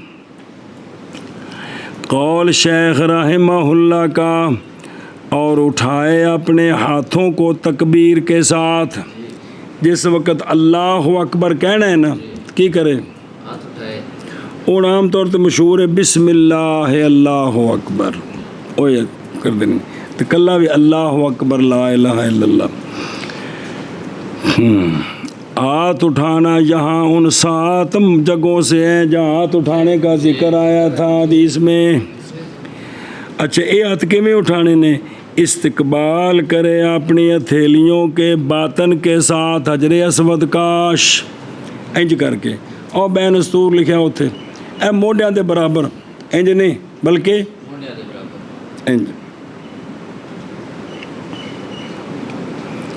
قول شیخ رحمہ اللہ کا اور اٹھائے اپنے ہاتھوں کو تکبیر کے ساتھ جس وقت اللہ اکبر کہنا ہے نا کی کرے ہاتھ اٹھائے اور عام طور پہ مشہور ہے بسم اللہ اللہ اکبر او یہ کر دیں تو کلا بھی اللہ اکبر لا الہ الا اللہ ہاتھ اٹھانا یہاں ان 7 جگہوں سے ہیں جہاں ہاتھ اٹھانے کا ذکر آیا تھا حدیث میں اچھا یہ ہاتھ کے میں اٹھانے نے استقبال کرے اپنی ہتھیلیوں کے باطن کے ساتھ حجر اسود کاش انج کر کے اور بین استور لکھا ہوتے اے موڈیاں دے برابر انج نہیں بلکہ مونڈیاں دے برابر انج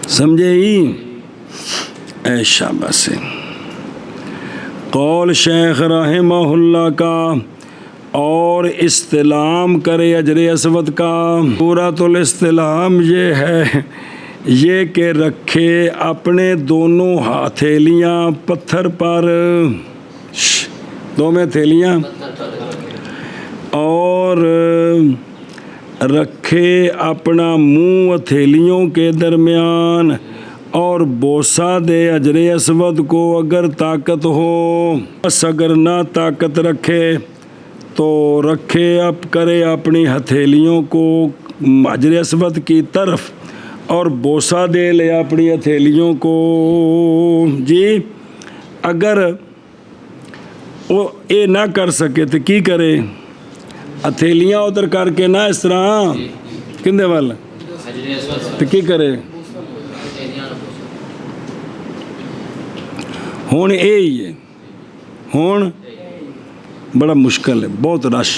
سمجھے ہی اے شاباش قول شیخ رحمہ اللہ کا اور استلام کرے حجر اسود کا سورۃ الاستلام یہ ہے یہ کہ رکھے اپنے دونوں ہتھیلیاں پتھر پر دو میں ہتھیلیاں اور رکھے اپنا منہ ہتھیلیوں کے درمیان اور بوسہ دے حجر اسود کو اگر طاقت ہو بس اگر نہ طاقت رکھے تو رکھے اب کرے اپنی ہتھیلیوں کو حجر اسود کی طرف اور بوسہ دے لے اپنی ہتھیلیوں کو جی اگر وہ یہ نہ کر سکے تو کی کرے ہتھیلیاں ادھر کر کے نہ اس طرح کندے وال تو کی کرے ہون یہی ہے ہون بڑا مشکل ہے بہت رش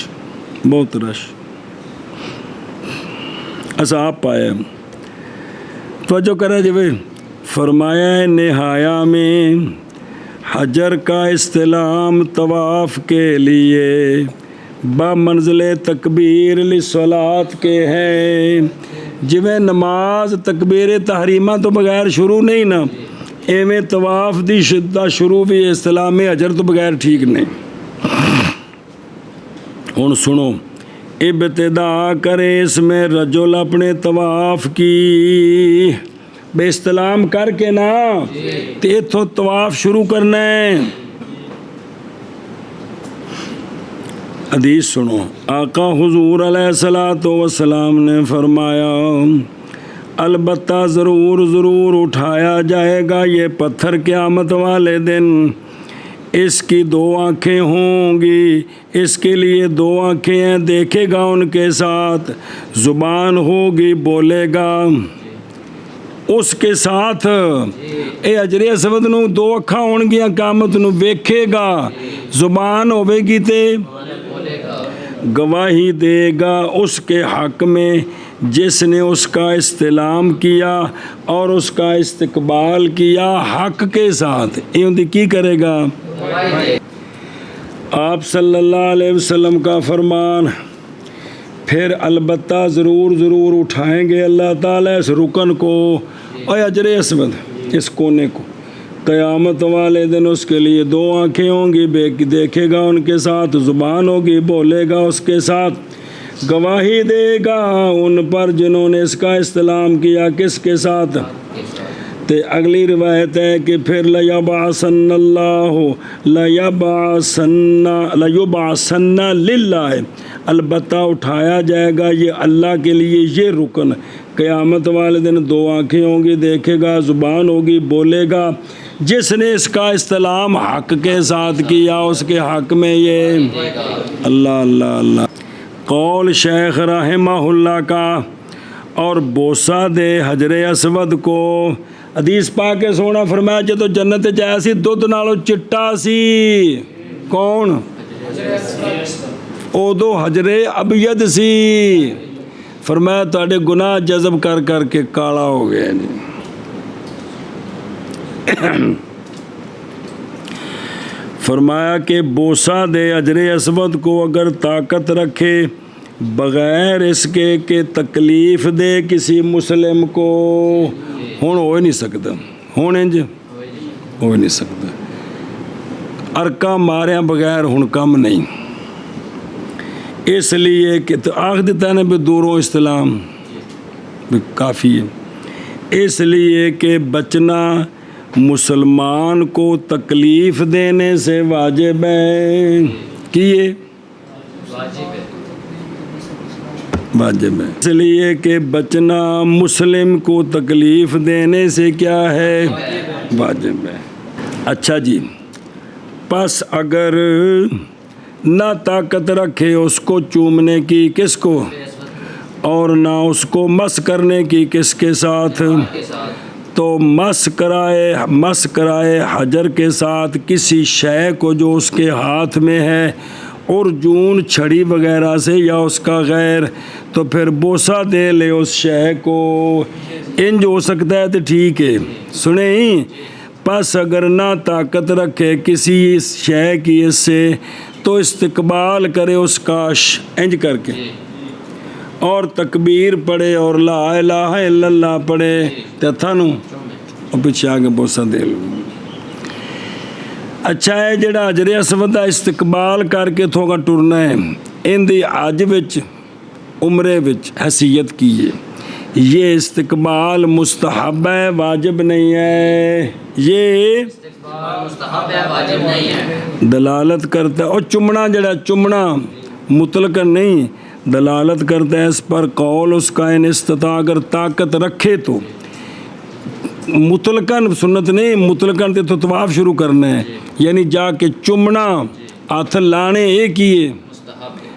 ایسا آپ پایا توجہ کرا جی بھائی فرمایا نہایا میں حجر کا استلام طواف کے لیے با منزل تکبیر للصلاۃ کے ہیں جویں نماز تکبیر تحریمہ تو بغیر شروع نہیں نا ایویں طواف دی شدہ شروع بھی استلام حجر تو بغیر ٹھیک نہیں ہن سنو ابتدا کرے اس میں رجل اپنے طواف کی بے استلام کر کے نا تو اتھوں طواف شروع کرنا ہے حدیث سنو آقا حضور علیہ الصلوۃ والسلام نے فرمایا البتہ ضرور اٹھایا جائے گا یہ پتھر قیامت والے دن اس کی 2 آنکھیں ہوں گی اس کے لیے 2 آنکھیں ہیں دیکھے گا ان کے ساتھ زبان ہوگی بولے گا اس کے ساتھ اے حجر اسود نو 2 اکھاں ہون گیاں قیامت نو ویکھے گا زبان ہوے گی تے گواہی دے گا اس کے حق میں جس نے اس کا استلام کیا اور اس کا استقبال کیا حق کے ساتھ یہ کی کرے گا آپ صلی اللہ علیہ وسلم کا فرمان پھر البتہ ضرور اٹھائیں گے اللہ تعالیٰ اس رکن کو اور حجر اسود اس کونے کو قیامت والے دن اس کے لیے 2 آنکھیں ہوں گی دیکھے گا ان کے ساتھ زبان ہوگی بولے گا اس کے ساتھ گواہی دے گا ان پر جنہوں نے اس کا استلام کیا کس کے ساتھ تے اگلی روایت ہے کہ پھر لیبعثن اللہ لیبعثن للہ البتہ اٹھایا جائے گا یہ اللہ کے لیے یہ رکن قیامت والے دن 2 آنکھیں ہوں گی دیکھے گا زبان ہوگی بولے گا جس نے اس کا استلام حق کے ساتھ کیا اس کے حق میں یہ اللہ قول شیخ رحمہ اللہ کا اور بوسہ دے حجر اسود کو حدیث پاک کے سونا فرمایا جدو جنت جایا سی دودھ نالو چٹا سی کون ادو حجر ابید سی فرمایا تواڈے گناہ جذب کر کے کالا ہو گئے فرمایا کہ بوسہ دے حجر اسود کو اگر طاقت رکھے بغیر اس کے کہ تکلیف دے کسی مسلم کو ہون ہو ہی نہیں سکتا ہون انج ہو ہی نہیں سکتا ارکا ماریا بغیر ہن کم نہیں اس لیے کہ تو آخ دیتا ہے نا بھی دوروں استلام بھی کافی ہے اس لیے کہ بچنا مسلمان کو تکلیف دینے سے واجب ہے کیے واجب ہے اس لیے کہ بچنا مسلم کو تکلیف دینے سے کیا ہے واجب ہے اچھا جی پس اگر نہ طاقت رکھے اس کو چومنے کی کس کو اور نہ اس کو مس کرنے کی کس کے ساتھ تو مس کرائے حجر کے ساتھ کسی شے کو جو اس کے ہاتھ میں ہے ارجون چھڑی وغیرہ سے یا اس کا غیر تو پھر بوسہ دے لے اس شے کو انج ہو سکتا ہے تو ٹھیک ہے سنیں پس اگر نہ طاقت رکھے کسی شے کی اس سے تو استقبال کرے اس کا انج کر کے اور تکبیر پڑھے اور لا الہ الا اللہ پڑھے تے تھانوں اور پیچھے آگے بوسہ دے لو اچھا ہے جڑا حجر اسود دا استقبال کر کے تھوڑا ٹرنا ہے ان دی حج وچ عمرے وچ حیثیت کی ہے یہ استقبال مستحب ہے واجب نہیں ہے یہ مستحب ہے واجب نہیں ہے دلالت کرتا ہے اور چمنا مطلق نہیں دلالت کرتا ہے اس پر قول اس کا ان استطاع اگر طاقت رکھے تو مطلقاً سنت نہیں مطلقاً تے تو طواف شروع کرنا ہے یعنی جا کے چمنا ہاتھ لانے ایک ہی ہے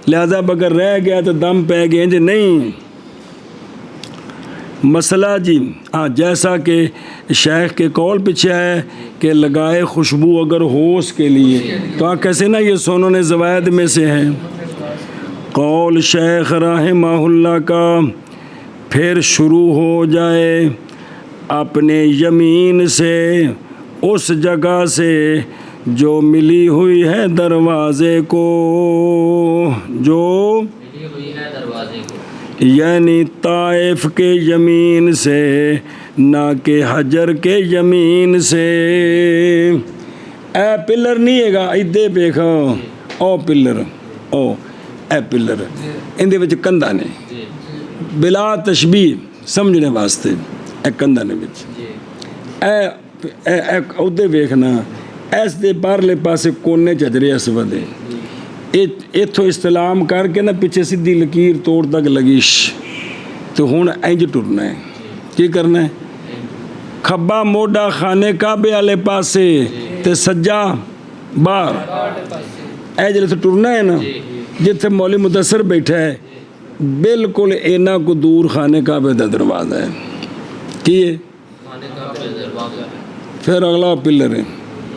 لہذا بغیر رہ گیا تو دم پہ گئے جی نہیں مسئلہ جی ہاں جیسا کہ شیخ کے قول پیچھے ہے کہ لگائے خوشبو اگر ہو اس کے لیے تو آپ کیسے نا یہ سنن زوائد میں سے ہے قول شیخ رحمہ اللہ کا پھر شروع ہو جائے اپنے یمین سے اس جگہ سے جو ملی ہوئی ہے دروازے کو جو ملی ہوئی ہے دروازے کو یعنی طائف کے یمین سے نہ کہ حجر کے یمین سے اے پلر نہیں ہے گا ادھے بیکھا او پلر او اے پلر اندے وچ کندھا نے بلا تشبیہ سمجھنے واسطے اے کندھا نے وچ اے ادھے بیکھنا ایس دے پارلے پاسے کونے حجر اسود ہے اتھو استلام کر کے نا پیچھے سیدھی لکیر توڑ تک لگیش تو ہون انج ٹرنا ہے کی کرنا ہے کھبا موڈا خانے کعبے والے پاسے تے سجا باہر اے جلے تو ٹرنا ہے نا جتھے مولی مدثر بیٹھا ہے بالکل اینا کو دور خانے کعبے دا دروازہ ہے کی ہے پھر اگلا پلر ہے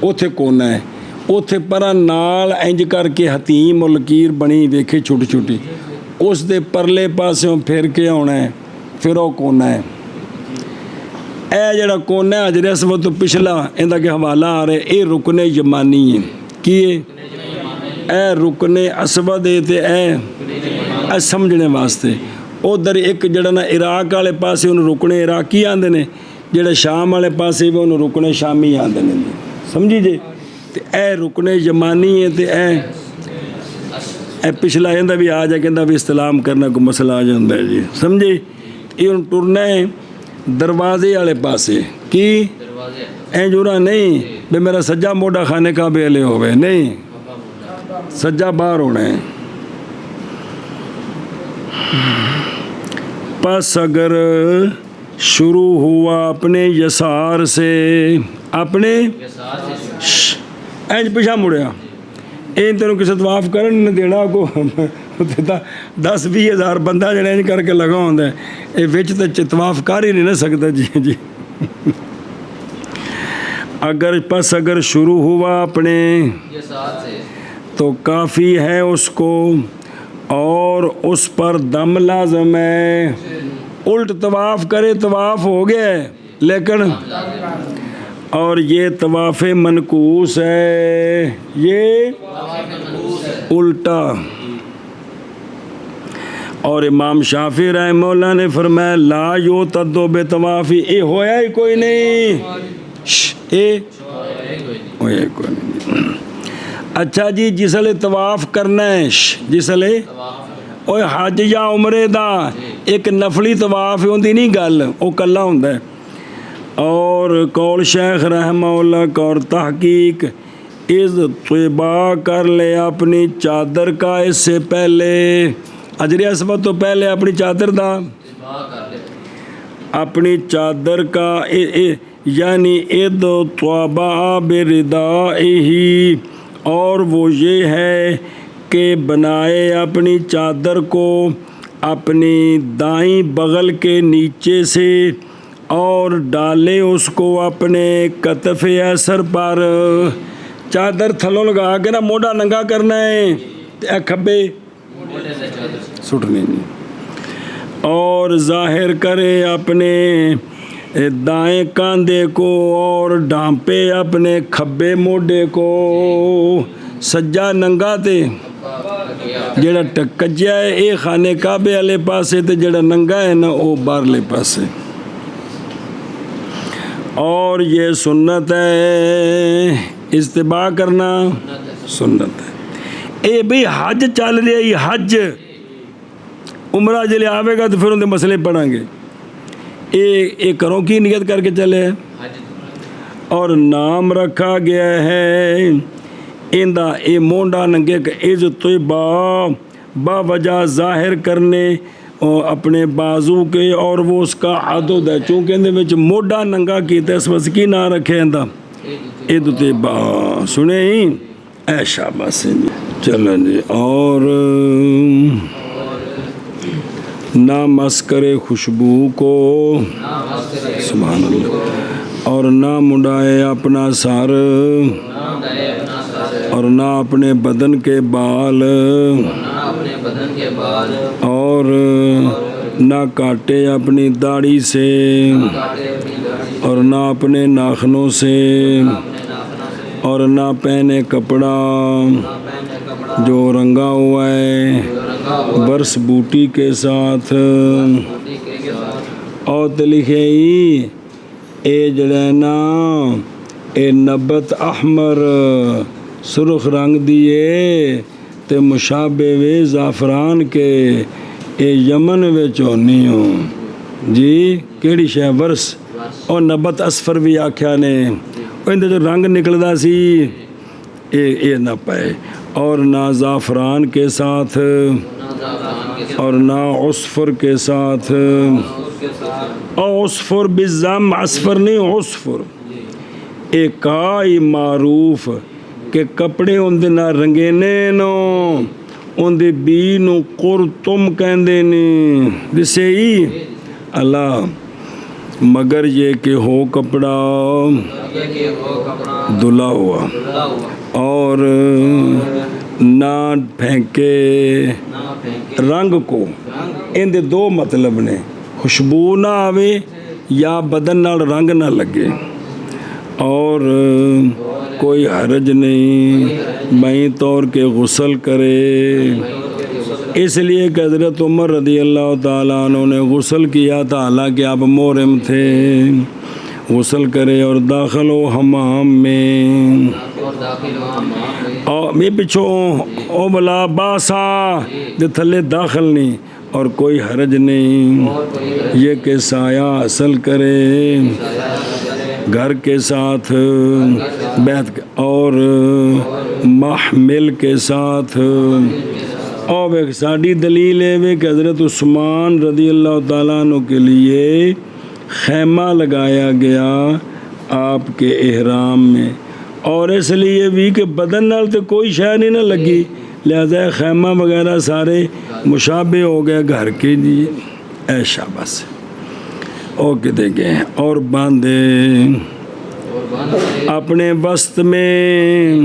اوتھے کونا ہے اوتھے پرا نال انج کر کے حتیم اور لکیر بنی ویکھے چھوٹی چھوٹی اس دے پرلے پاسوں پھر کے آنا ہے پھر وہ کونا ہے اے جڑا کونا ہے حجر اسود تو پچھلا اندا کے حوالہ آ رہے اے رکن یمانی ہے کی اے رکن اسود ہے تے اے سمجھنے واسطے ادھر ایک جڑا نا عراق والے پاسے انہوں رکن عراقی آندے نے جڑا شام والے پاسے بھی انہوں رکن شامی آندے نے سمجھی جے تے اے رکن یمانی ہے تے اے پچھلا اندہ بھی آ جا کہ اندہ بھی استلام کرنا کو مسئلہ آ جاندہ ہے جی سمجھے یہ ٹرنا ہے دروازے والے پاسے کی اے جورا نہیں بے میرا سجا موڈا خانے کا بیلے ہوئے نہیں سجا باہر ہونا ہے پس اگر شروع ہوا اپنے یسار سے اپنے اینج پیچھا مڑیا این تینوں کسی طواف کرن نہیں دینا کو 10-20 ہزار بندہ جڑا اینج کر کے لگا ہوندہ ہے اے وچ تے طواف کر ہی نہیں نہ سکتا جی اگر شروع ہوا اپنے تو کافی ہے اس کو اور اس پر دم لازم ہے الٹ طواف کرے طواف ہو گیا لیکن اور یہ طواف منقوص ہے یہ الٹا اور امام شافعی رحمہ اللہ نے فرمایا لا یعتد بطوافی، اے ہویا ہی کوئی نہیں، اے ہویا ہی کوئی نہیں۔ اچھا جی جسلے طواف کرنا ہے، جسلے اوے حج یا عمرے دا ایک نفلی طواف ہوندی نہیں گل، وہ کلا ہوندا ہے۔ اور قول شیخ رحمہ اللہ کا اور تحقیق، از طیبہ کر لے اپنی چادر کا اس سے پہلے، اجر اسود تو پہلے اپنی چادر دا، اپنی چادر کا یعنی اد طیبہ بردائہ، اور وہ یہ ہے کہ بنائے اپنی چادر کو اپنی دائیں بغل کے نیچے سے اور ڈالے اس کو اپنے کتف ایسر پر، چادر تھلوں لگا کے نا موڈا ننگا کرنا ہے، کھبے سٹنی نہیں، اور ظاہر کرے اپنے دائیں کاندھے کو اور ڈھانپے اپنے کھبے موڈے کو، سجا ننگا تے جڑا کجیا ہے اے خانے کعبے والے پاسے تے جڑا ننگا ہے نا او باہرلے پاسے۔ اور یہ سنت ہے، استباع کرنا سنت ہے۔ اے بھئی حج چل رہا ہے، حج عمرہ جلے آوے گا تو پھر اندے مسئلے پڑھیں گے، اے کروں کی نیت کر کے چلے، اور نام رکھا گیا ہے اندہ اے مونڈا ننگے کا از طیبہ، با وجہ ظاہر کرنے اپنے بازو کے، اور وہ اس کا عدد ہے، چونکہ اندے میں موڈا ننگا کیتا اس وقت کی نہ رکھے اندہ عید طیبہ، سنے ہی اے شاباش سے جی، چلیں جی۔ اور نہ مس کرے خوشبو کو، سبحان اللہ، اور نہ مڈائے اپنا سر، اور نہ اپنے بدن کے بال، اور نہ کاٹے اپنی داڑھی سے، اور نہ اپنے ناخنوں سے، اور نہ پہنے کپڑا جو رنگا ہوا ہے برس بوٹی کے ساتھ، اور لکھے ہی اے جڑے نا اے نبت احمر سرخ رنگ دیے تے مشابہ وے زعفران کے، اے یمن وچ ہونی ہو جی، کیڑی شے ورس، اور نبت اصفر بھی آکھیا نے، اندے جو رنگ نکلدا سی اے نہ پائے، اور نہ زعفران کے ساتھ، اور نہ عصفر کے ساتھ، اور عصفر بالضم، عصفر نہیں عصفر، ایک کائی معروف کہ کپڑے اندے نہ رنگینے نو، اندے بی نو قرطم کہندے نے، دسے ہی اللہ، مگر یہ کہ ہو کپڑا دھلا ہوا، اور نہ پھینکے رنگ کو، اندے دو مطلب نے، خوشبو نہ آوے یا بدن نال رنگ نہ لگے، اور کوئی حرج نہیں بائیں طور کے غسل کرے، اس لیے کہ حضرت عمر رضی اللہ تعالیٰ عنہ نے غسل کیا تھا، حالانکہ آپ محرم تھے، غسل کرے اور داخل ہو حمام میں، اور میں پچھو او بلا باسا دے تھلے داخل نہیں، اور کوئی حرج نہیں یہ کہ سایہ حاصل کرے گھر کے ساتھ بیت، اور محمل کے ساتھ، اور ایک ساڑی دلیل ہے کہ حضرت عثمان رضی اللہ تعالیٰ عنہ کے لیے خیمہ لگایا گیا آپ کے احرام میں، اور اس لیے بھی کہ بدن نال تو کوئی شے نہیں نہ لگی، لہذا خیمہ وغیرہ سارے مشابہ ہو گئے گھر کے لیے، اے شاباش، اور کہتے گئے، اور باندھے اپنے وسط میں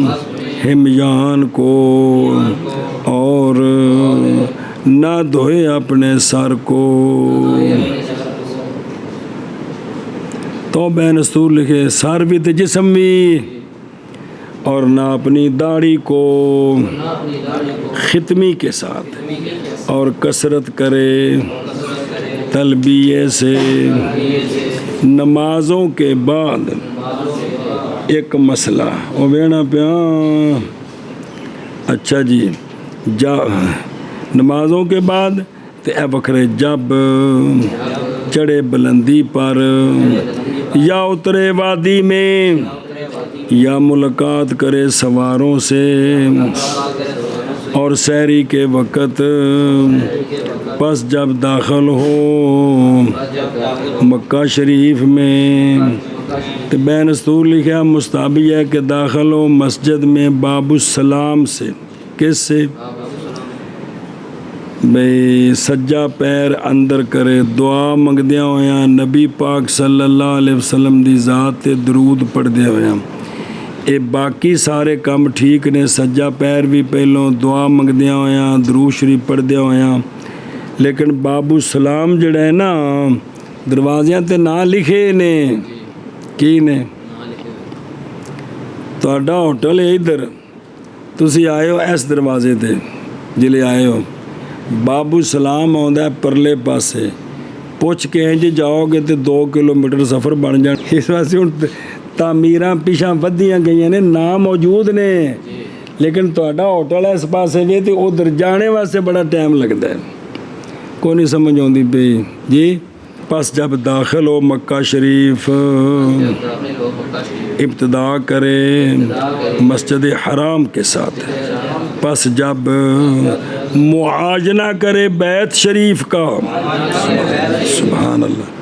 ہمیان کو، اور نہ دھوئے اپنے سر کو، تو بین استور لکھے سر بھی تے جسم بھی، اور نہ اپنی داڑھی کو ختمی کے ساتھ، اور کثرت کرے تلبیے سے نمازوں کے بعد ایک مسئلہ وہ بینا پیا اچھا جی نمازوں کے بعد تے اے بکرے جب چڑھے بلندی پر یا اترے وادی میں یا ملاقات کرے سواروں سے اور سحری کے وقت پس جب داخل ہو مکہ شریف میں تو بین اسطور لکھا مستحبی ہے کہ داخل ہو مسجد میں باب السلام سے کس سے بھئی سجا پیر اندر کرے دعا منگدیا ہویا نبی پاک صلی اللہ علیہ وسلم دی ذات تے درود پڑھ دیا ہویا اے باقی سارے کام ٹھیک نے سجا پیر بھی پہلوں دعا منگدیا ہویا درود شریف پڑھ دیا ہویا لیکن باب السلام جڑا ہے نا دروازیاں تے نہ لکھے نے کی نے تہاڈا ہوٹل ہے ادھر تسی آئے ہو اس دروازے تے جلے آئے ہو باب السلام آندا ہے پرلے پاسے پوچھ کے انج جاؤ گے تے 2 کلومیٹر سفر بن جان اس واسطے ہن تعمیراں پیچھاں ودیاں گئیاں نے نام موجود نے لیکن تہاڈا ہوٹل ہے اس پاسے وے تے ادھر جانے واسطے بڑا ٹائم لگدا ہے کوئی نہیں سمجھ آندی پئی جی پس جب داخل ہو مکہ شریف ابتدا کرے مسجد حرام کے ساتھ پس جب معاجنہ کرے بیت شریف کا سبحان اللہ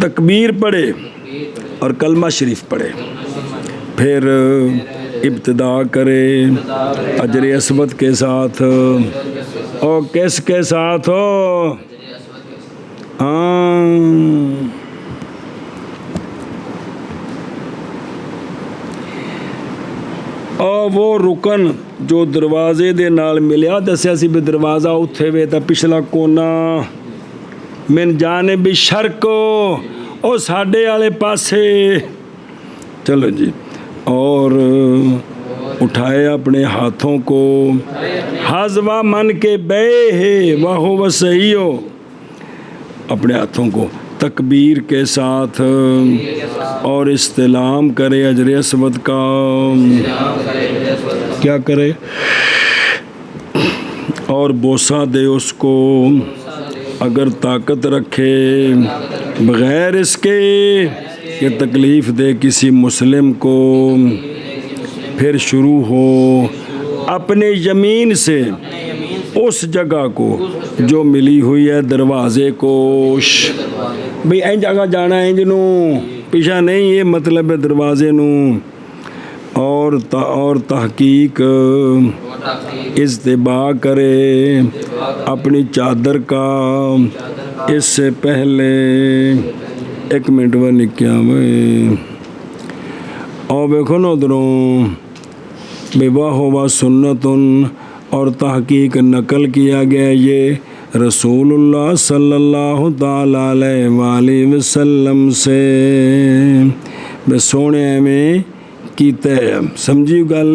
تکبیر پڑھے اور کلمہ شریف پڑھے پھر ابتدا کرے حجر اسود کے ساتھ اور کس کے ساتھ ہو اور وہ رکن جو دروازے دے نال ملیا دسیا سی بھی دروازہ اتھے وے تا پچھلا کونا من جانب شرق او ساڈے والے پاسے چلو جی اور اٹھائے اپنے ہاتھوں کو حاضوہ من کے بے ہے وہ وسیعو اپنے ہاتھوں کو تکبیر کے ساتھ اور استلام کرے حجر اسود کا کیا کرے اور بوسہ دے اس کو اگر طاقت رکھے بغیر اس کے کہ تکلیف دے کسی مسلم کو پھر شروع ہو اپنے یمین سے اس جگہ کو جو ملی ہوئی ہے دروازے کو بھئی این جگہ جانا ہے جنو پیچھا نہیں یہ مطلب ہے دروازے نو اور تحقیق اجتباع کرے اپنی چادر کا اس سے پہلے 1 منٹ وہ نکیا ہوئے اور بیکھو نا ادھروں بواہ ہوا سنتن اور تحقیق نقل کیا گیا یہ رسول اللہ صلی اللہ تعالیٰ علیہ وآلہ وسلم سے بے سونے میں کیتے سمجھی گل